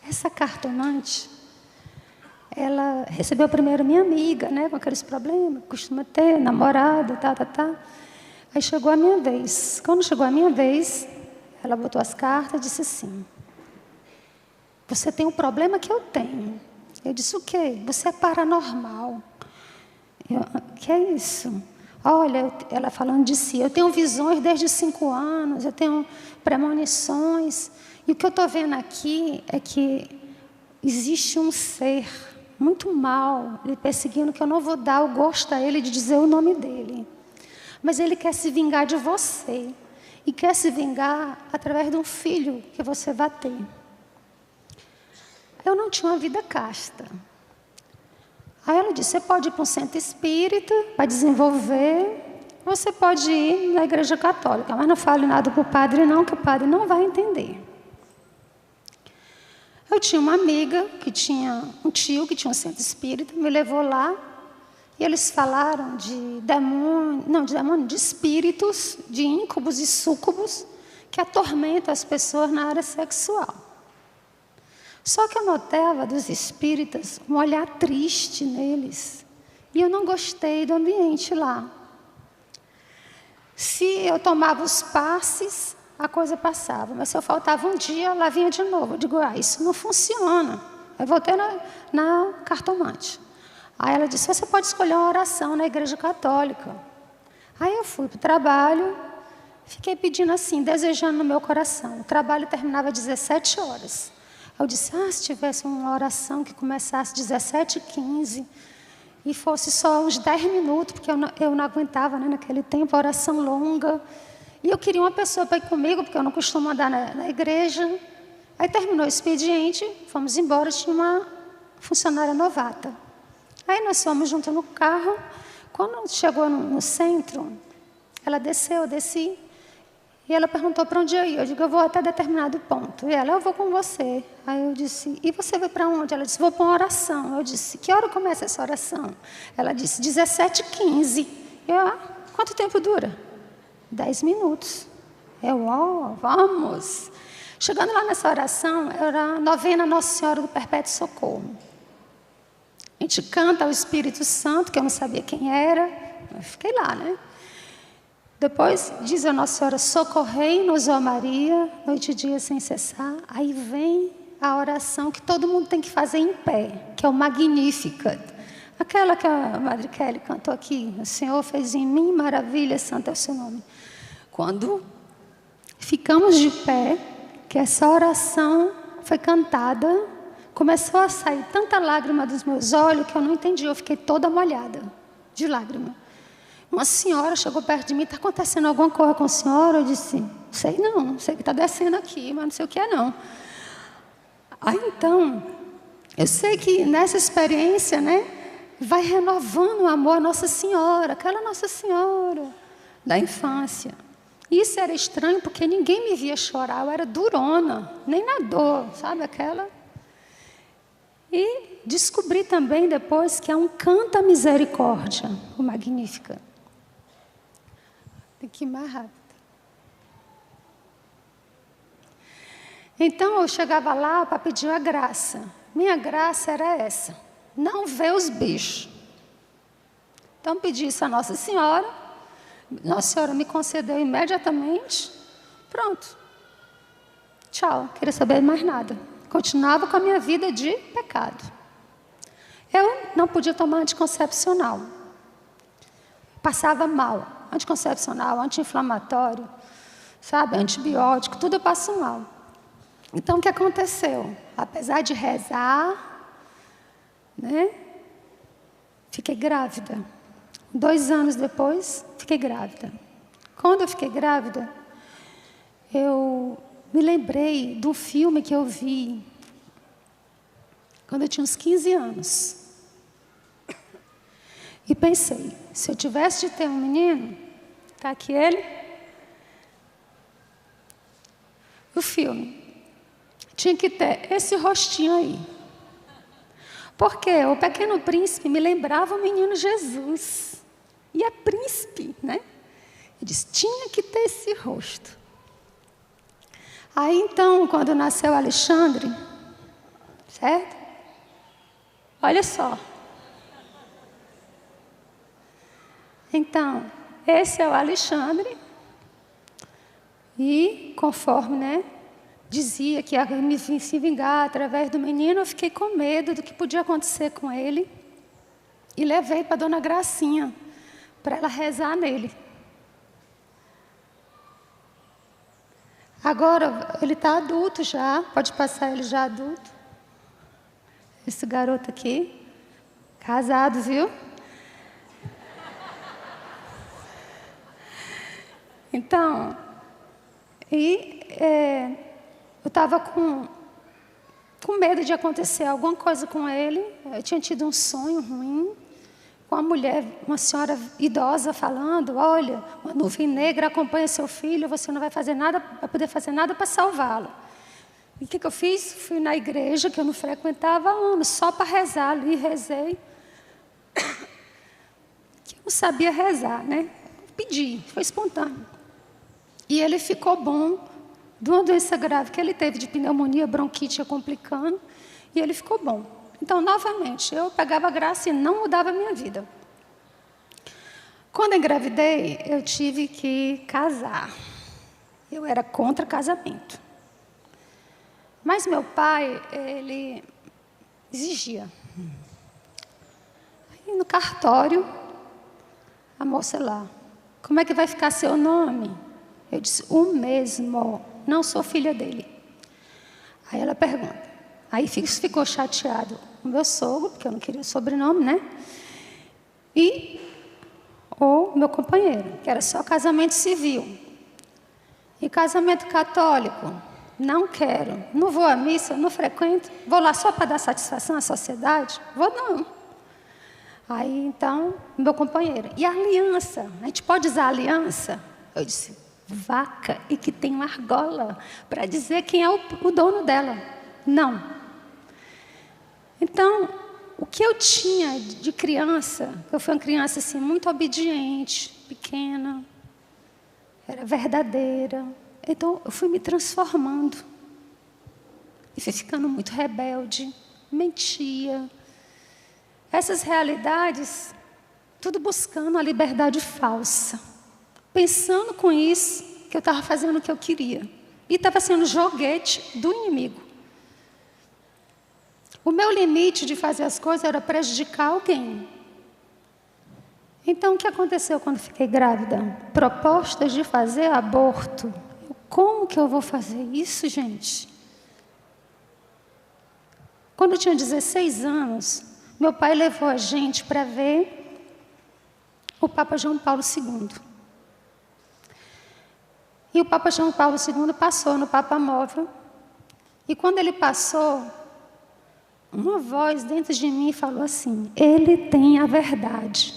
Essa cartomante, ela recebeu primeiro minha amiga, né, com aqueles problemas, costuma ter, namorado, tá. Aí chegou a minha vez. Quando chegou a minha vez, Ela botou as cartas e disse assim: você tem um problema que eu tenho. Eu disse: o quê? Você é paranormal. Que é isso? Olha, ela falando de si, eu tenho visões desde 5 anos, eu tenho premonições. E o que eu estou vendo aqui é que existe um ser muito mal, lhe perseguindo, que eu não vou dar o gosto a ele de dizer o nome dele. Mas ele quer se vingar de você. E quer se vingar através de um filho que você vai ter. Eu não tinha uma vida casta. Aí ela disse: você pode ir para um centro espírita para desenvolver, você pode ir na igreja católica, mas não fale nada para o padre não, que o padre não vai entender. Eu tinha uma amiga que tinha um tio que tinha um centro espírita, me levou lá, e eles falaram de de espíritos, de íncubos e súcubos que atormentam as pessoas na área sexual. Só que eu notava dos espíritas um olhar triste neles. E eu não gostei do ambiente lá. Se eu tomava os passes, a coisa passava. Mas se eu faltava um dia, lá vinha de novo. Eu digo: isso não funciona. Eu voltei na cartomante. Aí ela disse: você pode escolher uma oração na igreja católica. Aí eu fui para o trabalho, fiquei pedindo assim, desejando no meu coração. O trabalho terminava às 17 horas. Eu disse: se tivesse uma oração que começasse às 17h15 e fosse só uns 10 minutos, porque eu não aguentava, né, naquele tempo, a oração longa. E eu queria uma pessoa para ir comigo, porque eu não costumo andar na igreja. Aí terminou o expediente, fomos embora, tinha uma funcionária novata. Aí nós fomos juntos no carro. Quando chegou no centro, ela desceu, eu desci. E ela perguntou para onde eu ia. Eu digo: eu vou até determinado ponto. E ela: eu vou com você. Aí eu disse: e você vai para onde? Ela disse: vou para uma oração. Eu disse: que hora começa essa oração? Ela disse: 17h15. Eu: quanto tempo dura? 10 minutos. Eu: vamos. Chegando lá nessa oração, era a novena Nossa Senhora do Perpétuo Socorro. A gente canta ao Espírito Santo, que eu não sabia quem era. Eu fiquei lá, né? Depois diz a Nossa Senhora: socorrei-nos, ó Maria, noite e dia sem cessar. Aí vem a oração que todo mundo tem que fazer em pé, que é o Magnificat. Aquela que a Madre Kelly cantou aqui: o Senhor fez em mim maravilha, santo é o seu nome. Quando ficamos de pé, que essa oração foi cantada, começou a sair tanta lágrima dos meus olhos que eu não entendi, eu fiquei toda molhada de lágrima. Uma senhora chegou perto de mim: está acontecendo alguma coisa com a senhora? Eu disse: sei não sei o que está descendo aqui, mas não sei o que é não. Aí então, eu sei que nessa experiência, né, vai renovando o amor à Nossa Senhora, aquela Nossa Senhora da infância. Isso era estranho porque ninguém me via chorar, eu era durona, nem na dor, sabe aquela? E descobri também depois que é um canto à misericórdia, o Magnífica. Tem que ir mais rápido. Então eu chegava lá para pedir a graça. Minha graça era essa: não ver os bichos. Então pedi isso a Nossa Senhora. Nossa Senhora me concedeu imediatamente. Pronto. Tchau. Queria saber mais nada. Continuava com a minha vida de pecado. Eu não podia tomar anticoncepcional. Passava mal. Anticoncepcional, anti-inflamatório, sabe, antibiótico, tudo eu passo mal. Então, o que aconteceu? Apesar de rezar, né, fiquei grávida. 2 anos depois, fiquei grávida. Quando eu fiquei grávida, eu me lembrei de um filme que eu vi quando eu tinha uns 15 anos. E pensei: se eu tivesse de ter um menino, está aqui ele, o filme, tinha que ter esse rostinho aí. Porque o Pequeno Príncipe me lembrava o menino Jesus. E é príncipe, né? Eu disse: tinha que ter esse rosto. Aí então, quando nasceu Alexandre, certo? Olha só. Então, esse é o Alexandre. E conforme, né, dizia que ia se vingar através do menino, eu fiquei com medo do que podia acontecer com ele. E levei para a dona Gracinha, para ela rezar nele. Agora, ele está adulto já, pode passar ele já adulto. Esse garoto aqui, casado, viu? Então, eu estava com medo de acontecer alguma coisa com ele. Eu tinha tido um sonho ruim, com uma mulher, uma senhora idosa falando, olha, uma nuvem negra acompanha seu filho, você não vai fazer nada, vai poder fazer nada para salvá-lo. E o que eu fiz? Fui na igreja, que eu não frequentava há anos, só para rezar ali, rezei. Que eu não sabia rezar, né? Pedi, foi espontâneo. E ele ficou bom de uma doença grave que ele teve, de pneumonia, bronquite ia complicando, e ele ficou bom. Então, novamente, eu pegava a graça e não mudava a minha vida. Quando eu engravidei, eu tive que casar. Eu era contra casamento. Mas meu pai, ele exigia. Aí no cartório, a moça lá, como é que vai ficar seu nome? Eu disse, o mesmo, não sou filha dele. Aí ela pergunta, aí ficou chateado o meu sogro, porque eu não queria o sobrenome, né? E o meu companheiro, que era só casamento civil. E casamento católico, não quero, não vou à missa, não frequento, vou lá só para dar satisfação à sociedade? Vou não. Aí, então, meu companheiro, e a aliança? A gente pode usar a aliança? Eu disse, vaca e que tem uma argola para dizer quem é o dono dela. Não. Então, o que eu tinha de criança, eu fui uma criança assim, muito obediente, pequena, era verdadeira. Então, eu fui me transformando. E fui ficando muito rebelde, mentia. Essas realidades, tudo buscando a liberdade falsa. Pensando com isso, que eu estava fazendo o que eu queria. E estava sendo joguete do inimigo. O meu limite de fazer as coisas era prejudicar alguém. Então, o que aconteceu quando fiquei grávida? Propostas de fazer aborto. Como que eu vou fazer isso, gente? Quando eu tinha 16 anos, meu pai levou a gente para ver o Papa João Paulo II. E o Papa João Paulo II passou no Papa Móvel. E quando ele passou, uma voz dentro de mim falou assim, ele tem a verdade.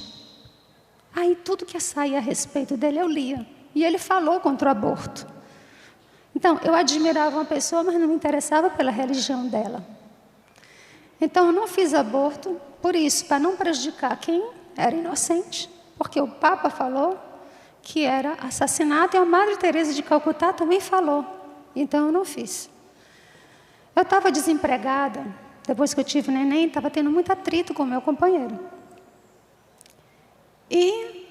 Aí tudo que saía a respeito dele eu lia. E ele falou contra o aborto. Então, eu admirava uma pessoa, mas não me interessava pela religião dela. Então, eu não fiz aborto por isso, para não prejudicar quem era inocente. Porque o Papa falou que era assassinato e a Madre Teresa de Calcutá também falou. Então, eu não fiz. Eu estava desempregada. Depois que eu tive neném, estava tendo muito atrito com o meu companheiro. E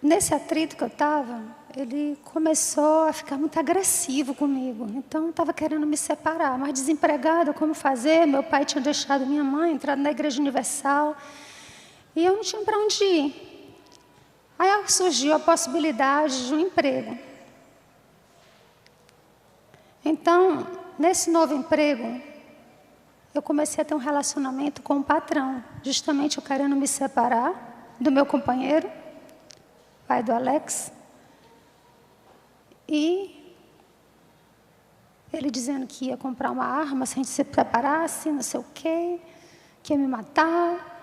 nesse atrito que eu estava, ele começou a ficar muito agressivo comigo. Então, estava querendo me separar. Mas desempregada, como fazer? Meu pai tinha deixado minha mãe, entrado na Igreja Universal. E eu não tinha para onde ir. Aí surgiu a possibilidade de um emprego. Então, nesse novo emprego, eu comecei a ter um relacionamento com o patrão. Justamente eu querendo me separar do meu companheiro, pai do Alex. E ele dizendo que ia comprar uma arma se a gente se preparasse, não sei o quê, que ia me matar.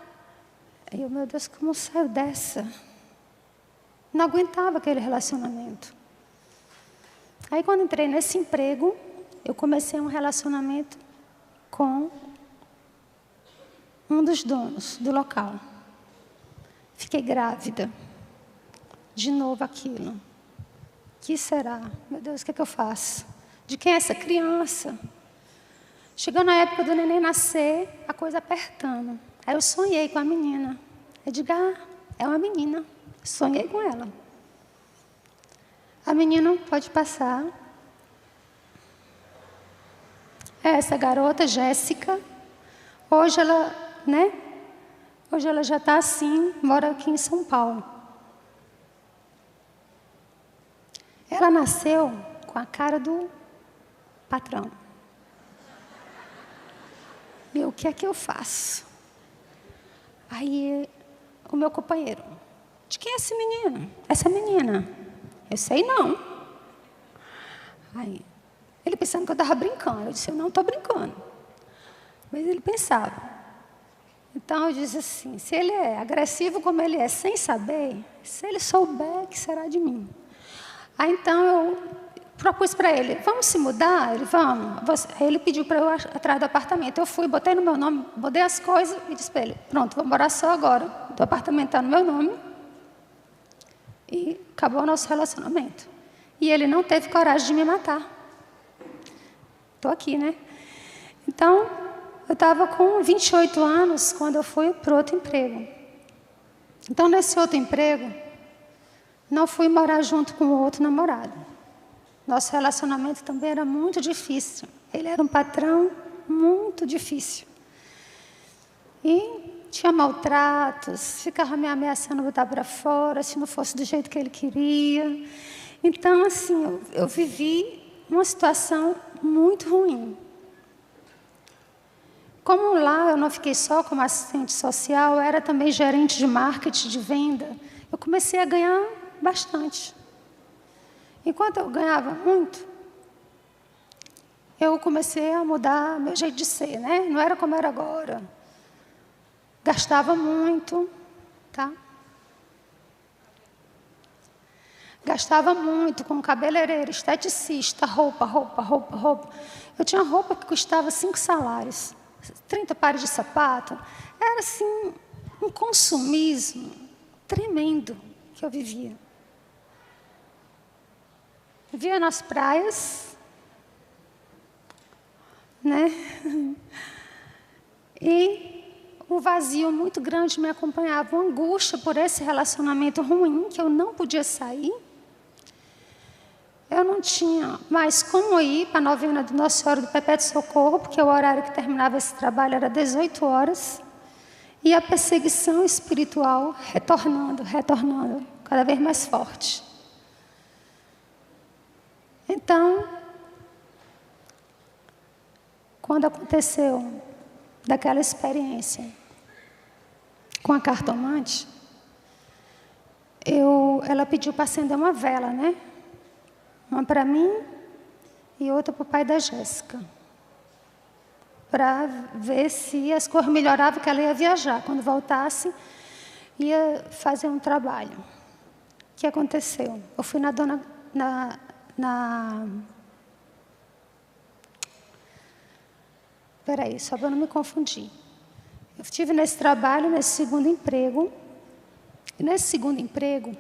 E eu, meu Deus, como saio dessa? Não aguentava aquele relacionamento. Aí, quando entrei nesse emprego, eu comecei um relacionamento com um dos donos do local. Fiquei grávida. De novo aquilo. O que será? Meu Deus, o que é que eu faço? De quem é essa criança? Chegou na época do neném nascer, a coisa apertando. Aí eu sonhei com a menina. Eu digo, é uma menina. Sonhei com ela. A menina pode passar. Essa garota, Jéssica, hoje ela, né? Hoje ela já está assim, mora aqui em São Paulo. Ela nasceu com a cara do patrão. E o que é que eu faço? Aí, o meu companheiro, de quem é esse menino? Essa menina? Eu sei não. Aí, ele pensando que eu estava brincando. Eu disse, eu não estou brincando. Mas ele pensava. Então, eu disse assim, se ele é agressivo como ele é, sem saber, se ele souber, que será de mim? Aí, então, eu propus para ele, vamos se mudar? Ele, vamos. Aí ele pediu para eu atrás do apartamento. Eu fui, botei no meu nome, botei as coisas e disse para ele, pronto, vou morar só agora. O apartamento está no meu nome. E acabou o nosso relacionamento. E ele não teve coragem de me matar. Estou aqui, né? Então, eu estava com 28 anos quando eu fui para outro emprego. Então, nesse outro emprego, não fui morar junto com o outro namorado. Nosso relacionamento também era muito difícil. Ele era um patrão muito difícil. E tinha maltratos, ficava me ameaçando botar para fora, se não fosse do jeito que ele queria. Então, assim, eu vivi uma situação muito ruim. Como lá eu não fiquei só como assistente social, eu era também gerente de marketing, de venda, eu comecei a ganhar bastante. Enquanto eu ganhava muito, eu comecei a mudar meu jeito de ser, né? Não era como era agora. Gastava muito, tá? Gastava muito com cabeleireiro, esteticista, roupa. Eu tinha roupa que custava 5 salários, 30 pares de sapato. Era assim, um consumismo tremendo que eu vivia. Vivia nas praias, né? E um vazio muito grande me acompanhava, uma angústia por esse relacionamento ruim, que eu não podia sair. Eu não tinha mais como ir para a novena do Nossa Senhora do Perpétuo Socorro, porque o horário que terminava esse trabalho era 18 horas. E a perseguição espiritual retornando, cada vez mais forte. Então, quando aconteceu daquela experiência com a cartomante, ela pediu para acender uma vela, né? Uma para mim e outra para o pai da Jéssica. Para ver se as coisas melhoravam, que ela ia viajar. Quando voltasse, ia fazer um trabalho. O que aconteceu? Eu fui Peraí, só para não me confundir. Eu estive nesse trabalho, nesse segundo emprego. E nesse segundo emprego,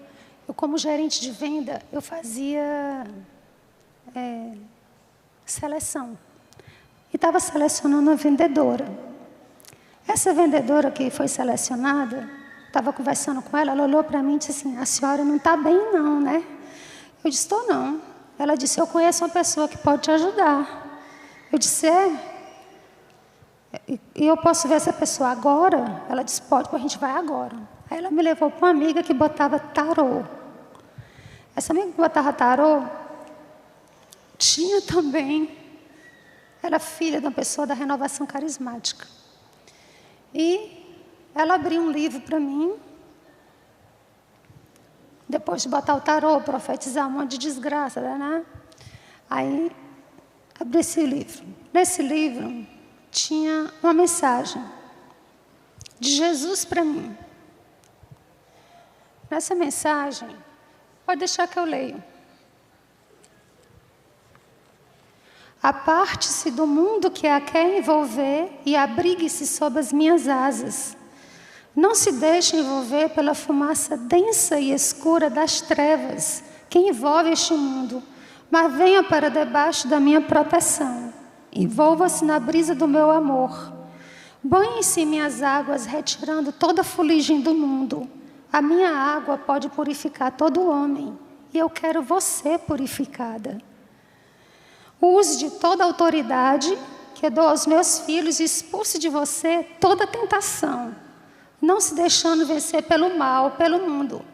eu, como gerente de venda, eu fazia seleção. E estava selecionando uma vendedora. Essa vendedora que foi selecionada, estava conversando com ela, ela olhou para mim e disse assim, a senhora não está bem não, né? Eu disse, estou não. Ela disse, eu conheço uma pessoa que pode te ajudar. Eu disse, e eu posso ver essa pessoa agora? Ela disse, pode, a gente vai agora. Aí ela me levou para uma amiga que botava tarô. Essa amiga que botava tarô tinha também, era filha de uma pessoa da Renovação Carismática. E ela abriu um livro para mim, depois de botar o tarô, profetizar um monte de desgraça, né? Aí, abri esse livro. Nesse livro, tinha uma mensagem de Jesus para mim. Nessa mensagem, pode deixar que eu leio. Aparte-se do mundo que a quer envolver e abrigue-se sob as minhas asas. Não se deixe envolver pela fumaça densa e escura das trevas que envolve este mundo, mas venha para debaixo da minha proteção. Envolva-se na brisa do meu amor. Banhe-se em minhas águas, retirando toda a fuligem do mundo. A minha água pode purificar todo homem e eu quero você purificada. Use de toda a autoridade que eu dou aos meus filhos e expulse de você toda tentação, não se deixando vencer pelo mal, pelo mundo.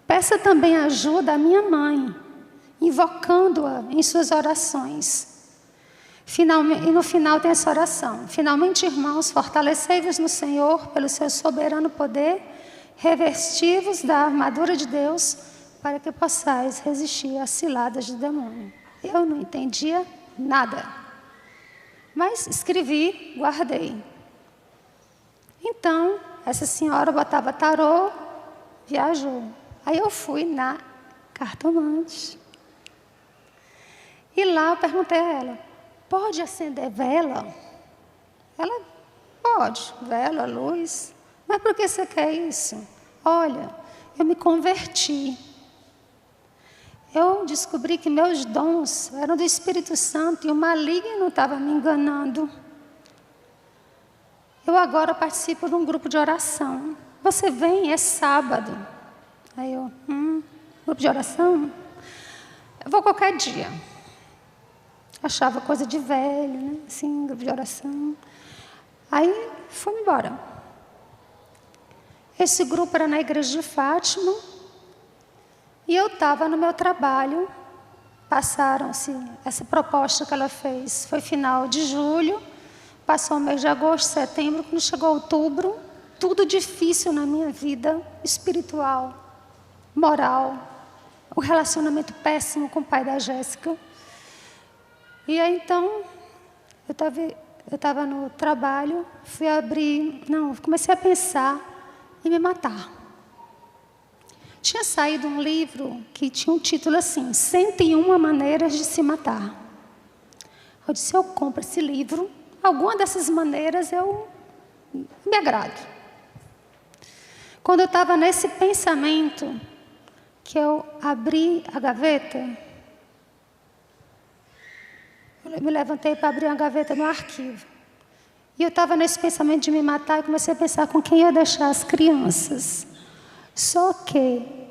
Peça também ajuda à minha mãe, invocando-a em suas orações. E no final tem essa oração. Finalmente, irmãos, fortalecei-vos no Senhor pelo seu soberano poder, revesti-vos da armadura de Deus, para que possais resistir às ciladas do demônio. Eu não entendia nada, mas escrevi, guardei. Então, essa senhora botava tarô, viajou. Aí eu fui na cartomante. E lá eu perguntei a ela, pode acender vela? Ela, pode, vela, luz. Mas por que você quer isso? Olha, eu me converti. Eu descobri que meus dons eram do Espírito Santo e o maligno estava me enganando. Eu agora participo de um grupo de oração. Você vem, é sábado. Aí eu, grupo de oração? Eu vou qualquer dia. Achava coisa de velho, né? Assim, grupo de oração. Aí fui embora. Esse grupo era na igreja de Fátima. E eu estava no meu trabalho. Passaram-se, essa proposta que ela fez foi final de julho. Passou o mês de agosto, setembro. Quando chegou outubro, tudo difícil na minha vida espiritual, moral. O relacionamento péssimo com o pai da Jéssica. E aí, então, eu estava no trabalho, comecei a pensar em me matar. Tinha saído um livro que tinha um título assim, 101 maneiras de se matar. Eu disse, eu compro esse livro, alguma dessas maneiras eu me agrado. Quando eu estava nesse pensamento, que eu abri a gaveta, eu me levantei para abrir uma gaveta no arquivo. E eu estava nesse pensamento de me matar e comecei a pensar com quem ia deixar as crianças. Só que,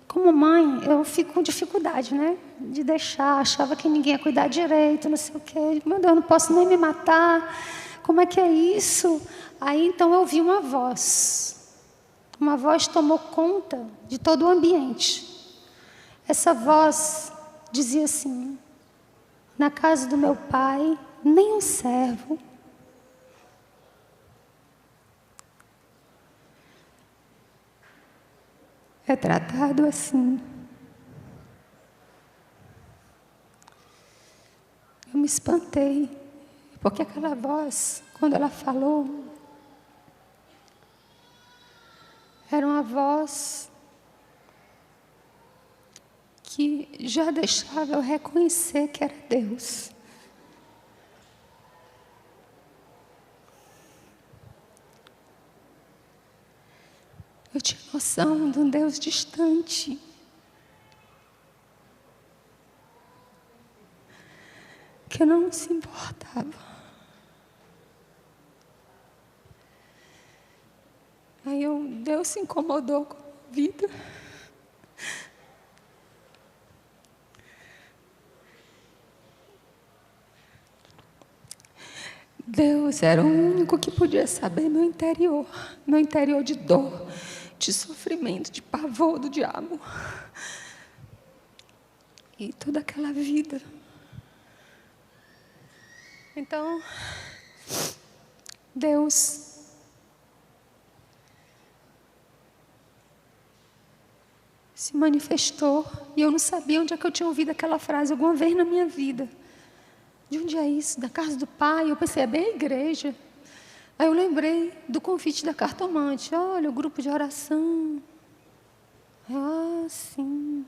como mãe, eu fico com dificuldade, né? De deixar, achava que ninguém ia cuidar direito, não sei o quê. Meu Deus, não posso nem me matar. Como é que é isso? Aí, então, eu ouvi uma voz. Uma voz tomou conta de todo o ambiente. Essa voz dizia assim, na casa do meu pai, nem um servo é tratado assim. Eu me espantei, porque aquela voz, quando ela falou, era uma voz que já deixava eu reconhecer que era Deus. Eu tinha noção de um Deus distante. Que não se importava. Aí Deus se incomodou com a vida. Deus era o único que podia saber meu interior de dor, de sofrimento, de pavor do diabo. E toda aquela vida. Então, Deus se manifestou e eu não sabia onde é que eu tinha ouvido aquela frase alguma vez na minha vida. De onde é isso? Da casa do pai? Eu pensei, é bem a igreja. Aí eu lembrei do convite da cartomante. Olha, o grupo de oração. Ah, sim.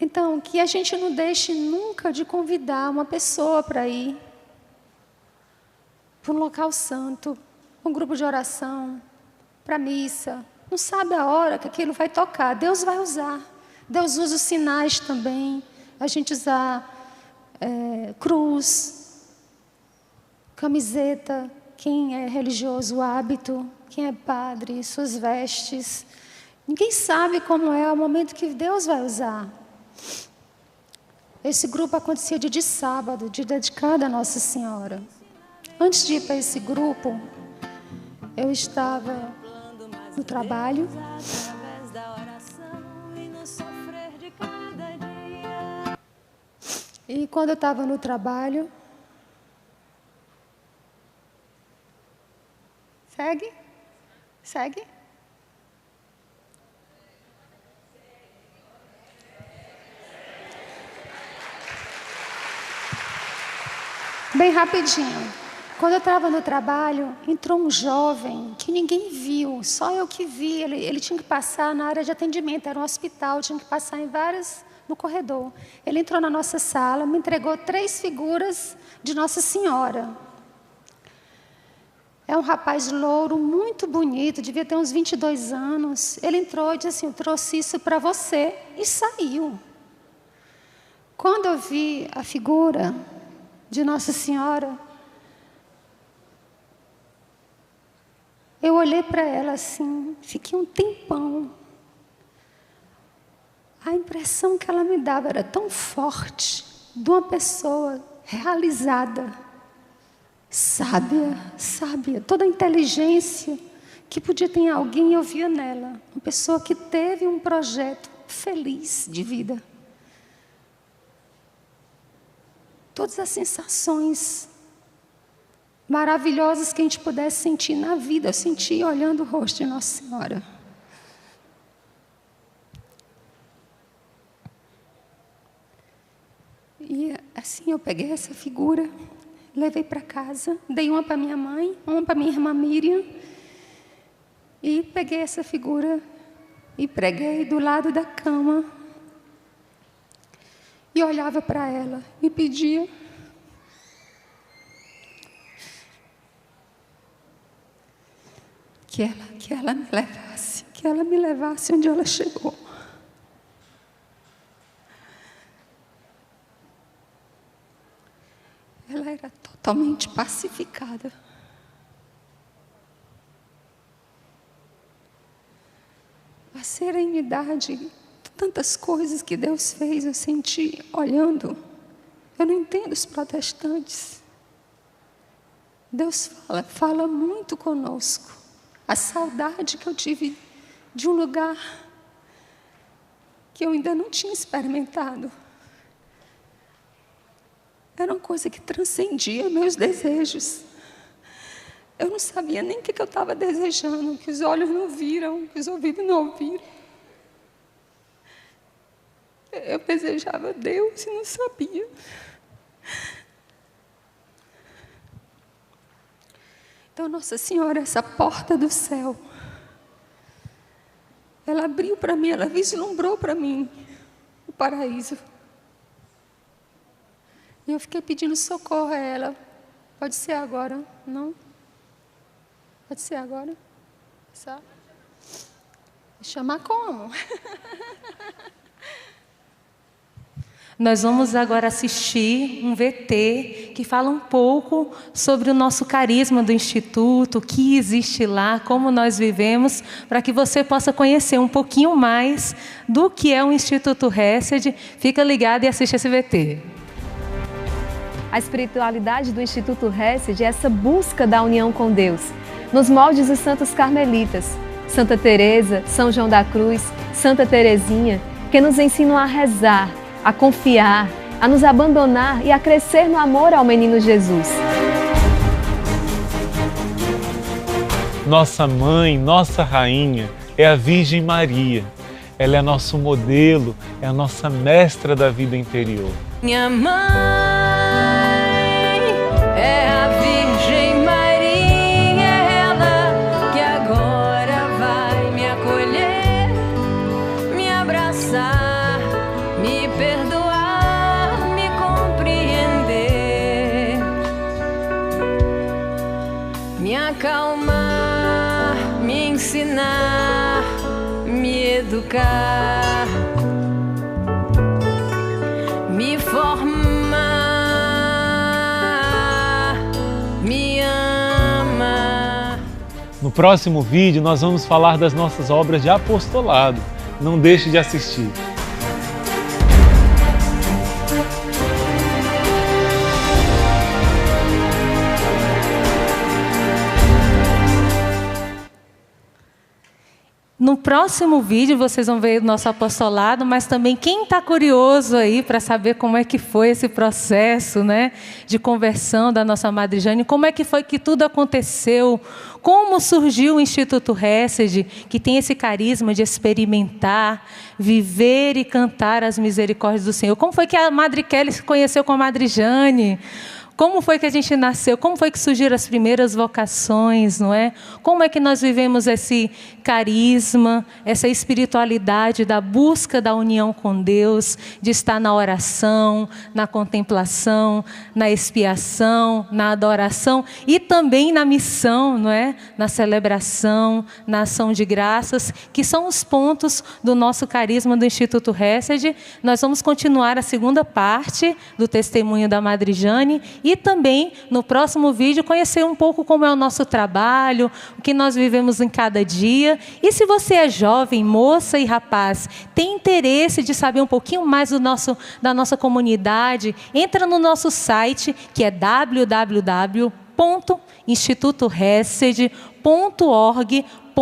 Então, que a gente não deixe nunca de convidar uma pessoa para ir para um local santo, para um grupo de oração, para a missa. Não sabe a hora que aquilo vai tocar. Deus vai usar. Deus usa os sinais também. A gente usar cruz, camiseta, quem é religioso, o hábito, quem é padre, suas vestes. Ninguém sabe como é o momento que Deus vai usar. Esse grupo acontecia dia de sábado, dia dedicado a Nossa Senhora. Antes de ir para esse grupo, eu estava no trabalho. E quando eu estava no trabalho... Segue? Segue? Bem rapidinho. Quando eu estava no trabalho, entrou um jovem que ninguém viu, só eu que vi. Ele tinha que passar na área de atendimento, era um hospital, tinha que passar em várias, no corredor. Ele entrou na nossa sala, me entregou 3 figuras de Nossa Senhora. É um rapaz louro, muito bonito, devia ter uns 22 anos. Ele entrou e disse assim, eu trouxe isso para você, e saiu. Quando eu vi a figura de Nossa Senhora, eu olhei para ela assim, fiquei um tempão. A impressão que ela me dava era tão forte, de uma pessoa realizada, sábia, toda a inteligência que podia ter em alguém, eu via nela. Uma pessoa que teve um projeto feliz de vida. Todas as sensações maravilhosas que a gente pudesse sentir na vida, eu senti olhando o rosto de Nossa Senhora. E assim eu peguei essa figura, levei para casa, dei uma para minha mãe, uma para minha irmã Miriam, e peguei essa figura e preguei do lado da cama. E olhava para ela e pedia que ela me levasse onde ela chegou. Ela era totalmente pacificada. A serenidade, tantas coisas que Deus fez, eu senti olhando. Eu não entendo os protestantes. Deus fala muito conosco. A saudade que eu tive de um lugar que eu ainda não tinha experimentado. Era uma coisa que transcendia meus desejos. Eu não sabia nem o que eu estava desejando, que os olhos não viram, que os ouvidos não ouviram. Eu desejava Deus e não sabia. Então, Nossa Senhora, essa porta do céu, ela abriu para mim, ela vislumbrou para mim o paraíso. E eu fiquei pedindo socorro a ela. Pode ser agora? Não? Pode ser agora? Só? Chamar como? Nós vamos agora assistir um VT que fala um pouco sobre o nosso carisma do Instituto, o que existe lá, como nós vivemos, para que você possa conhecer um pouquinho mais do que é o Instituto Hesed. Fica ligado e assiste esse VT. A espiritualidade do Instituto Hesed é essa busca da união com Deus, nos moldes dos santos carmelitas, Santa Teresa, São João da Cruz, Santa Teresinha, que nos ensinam a rezar, a confiar, a nos abandonar e a crescer no amor ao menino Jesus. Nossa mãe, nossa rainha é a Virgem Maria. Ela é nosso modelo, é a nossa mestra da vida interior. Minha mãe é a Virgem Maria, ela que agora vai me acolher, me abraçar, me perdoar, me compreender, me acalmar, me ensinar, me educar, me formar, me ama. No próximo vídeo nós vamos falar das nossas obras de apostolado. Não deixe de assistir. No próximo vídeo vocês vão ver o nosso apostolado, mas também quem está curioso aí para saber como é que foi esse processo, né, de conversão da nossa Madre Jane, como é que foi que tudo aconteceu, como surgiu o Instituto Hesed, que tem esse carisma de experimentar, viver e cantar as misericórdias do Senhor. Como foi que a Madre Kelly se conheceu com a Madre Jane? Como foi que a gente nasceu? Como foi que surgiram as primeiras vocações, não é? Como é que nós vivemos esse carisma, essa espiritualidade da busca da união com Deus, de estar na oração, na contemplação, na expiação, na adoração e também na missão, não é? Na celebração, na ação de graças, que são os pontos do nosso carisma do Instituto Hesed. Nós vamos continuar a segunda parte do testemunho da Madre Jane e também, no próximo vídeo, conhecer um pouco como é o nosso trabalho, o que nós vivemos em cada dia. E se você é jovem, moça e rapaz, tem interesse de saber um pouquinho mais da nossa comunidade, entra no nosso site, que é www.institutohesed.org.br.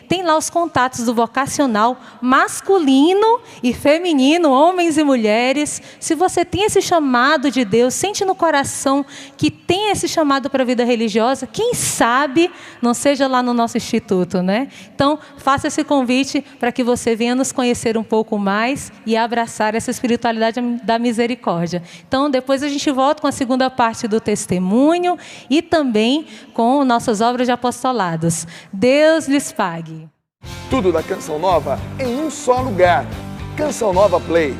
Tem lá os contatos do vocacional masculino e feminino, homens e mulheres. Se você tem esse chamado de Deus, sente no coração que tem esse chamado para a vida religiosa, quem sabe não seja lá no nosso instituto, né? Então, faça esse convite para que você venha nos conhecer um pouco mais e abraçar essa espiritualidade da misericórdia. Então, depois a gente volta com a segunda parte do testemunho e também com nossas obras de apostolados. Deus lhes pague. Tudo da Canção Nova em um só lugar. Canção Nova Play.